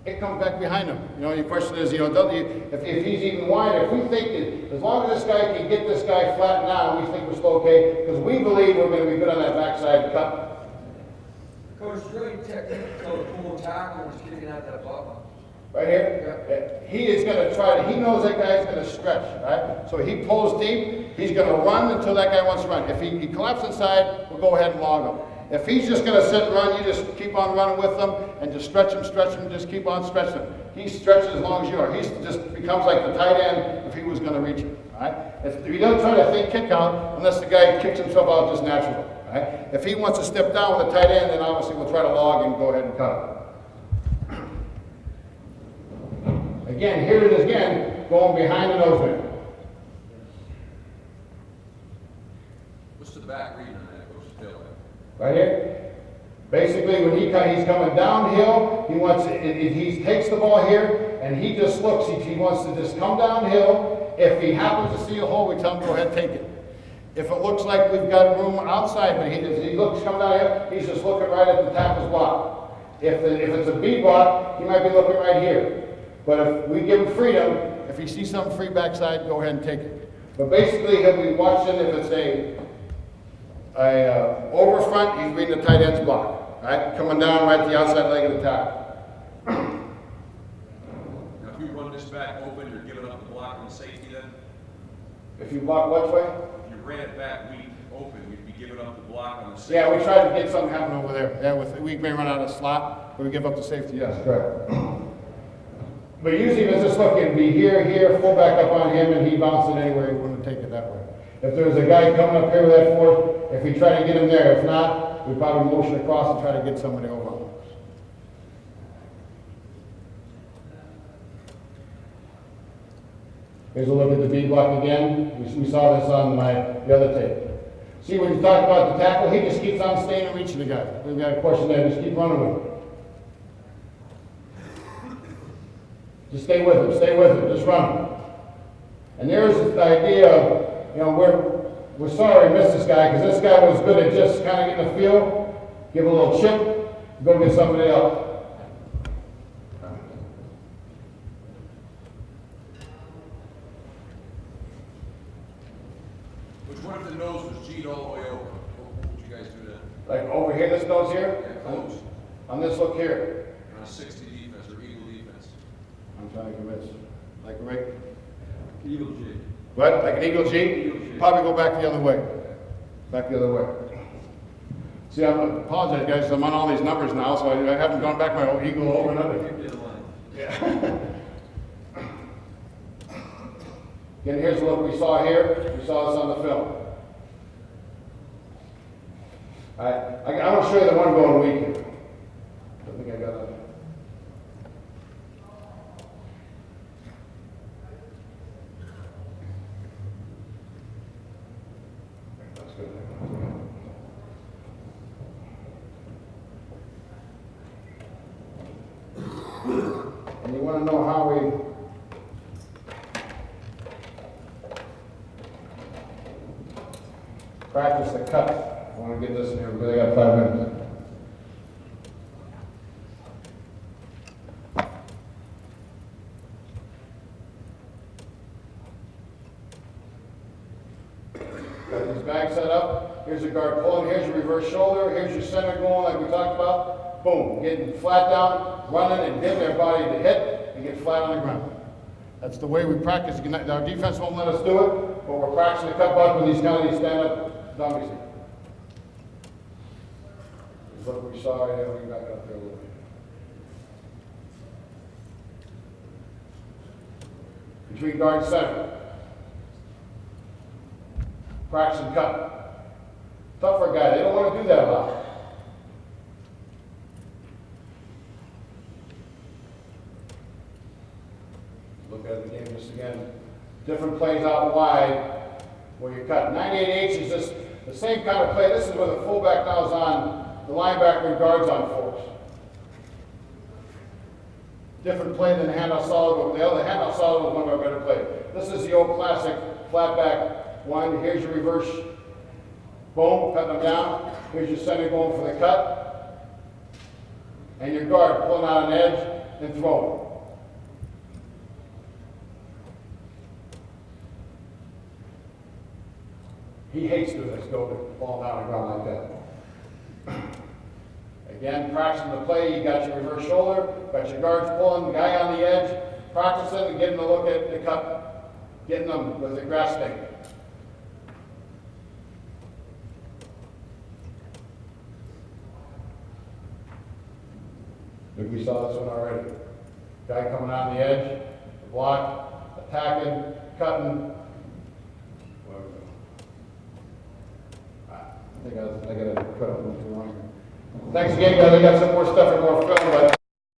it comes back behind him. Your question is, if he's even wider, if we think that as long as this guy can get this guy flattened out, we think we're still okay, because we believe we're going to be good on that backside cut. Coach, it's really technical to pull and tackle when he's kicking out that ball. Right here? He is gonna try to, he knows that guy's gonna stretch, right? So he pulls deep, he's gonna run until that guy wants to run. If he collapses inside, we'll go ahead and log him. If he's just gonna sit and run, you just keep on running with him and just stretch him, just keep on stretching him. He stretches as long as you are. He just becomes like the tight end if he was gonna reach it, right? If he doesn't try to think kick out unless the guy kicks himself out just naturally, right? If he wants to step down with a tight end, then obviously we'll try to log and go ahead and cut him. Again, here it is again, going behind the nose man. What's to the back reading on that, Coach Taylor? Right here. Basically, when he's coming downhill, he takes the ball here, and he just looks. He wants to just come downhill. If he happens to see a hole, we tell him, go ahead, take it. If it looks like we've got room outside, but he looks coming down here, he's just looking right at the tackle's block. If it's a B block, he might be looking right here. But if we give him freedom, if he sees something free backside, go ahead and take it. But basically, he'll be watching if it's a over front, he's reading the tight end's block, right? Coming down right to the outside leg of the tackle. Now, if you run this back open, you're giving up the block on the safety then? If you block which way? If you ran it back weak open, you'd be giving up the block on the safety. Yeah, we tried to get something happen over there. Yeah, we may run out of slot, but we give up the safety. Yes, correct. But usually if it's just looking, be here, full back up on him, and he bounces it anywhere, he wouldn't take it that way. If there's a guy coming up here with that force, if we try to get him there, if not, we probably motion across and try to get somebody over. Here's a look at the B block again. We saw this on the other tape. See, when you talk about the tackle, he just keeps on staying and reaching the guy. We've got a question there, just keep running with him. Just stay with him, just run. And there's the idea of, we're sorry we missed this guy, because this guy was good at just kind of getting the feel, give a little chip, go get somebody else. What if the nose was G'd all the way over? What would you guys do then? Like over here, this nose here? Yeah, close. On this look here. On a 60 defense or eagle defense. I'm trying to convince you. Like right? Eagle G. What? Like an eagle G? Eagle G. Probably go back the other way. Back the other way. See, I apologize, guys. I'm on all these numbers now, so I haven't gone back my old eagle over and under. Yeah. Again, here's the look we saw here. We saw this on the film. I'm going to show you the one going weak here. I think I got that. That's good. And you want to know how we practice the cut. I want to get this in here because I got 5 minutes. Got these bags set up. Here's your guard pulling. Here's your reverse shoulder. Here's your center going like we talked about. Boom. Getting flat down, running and getting their body to hit and get flat on the ground. That's the way we practice. Our defense won't let us do it, but we're practicing the cut buck with these stand-up dummies. Look, we saw it, we back up there a little bit. Between guard and center. Practice and cut. Tough for a guy, they don't want to do that a lot. Look at the game just again. Different plays out wide where you cut. 98H is just the same kind of play. This is where the fullback now is on the linebacker and guards on force. Different play than the handoff solid. The other handoff solid was one of our better plays. This is the old classic flat back one. Here's your reverse. Boom, cutting them down. Here's your center going for the cut. And your guard pulling out an edge and throwing. He hates doing this, go to ball down the ground like that. Again, practicing the play, you got your reverse shoulder, got your guards pulling, the guy on the edge, practicing and getting a look at the cut, getting them with the grasping. I think we saw this one already. Guy coming on the edge, the block, attacking, cutting. I think I got to cut up a little too long. Thanks again, guys. I got some more stuff and more film, but.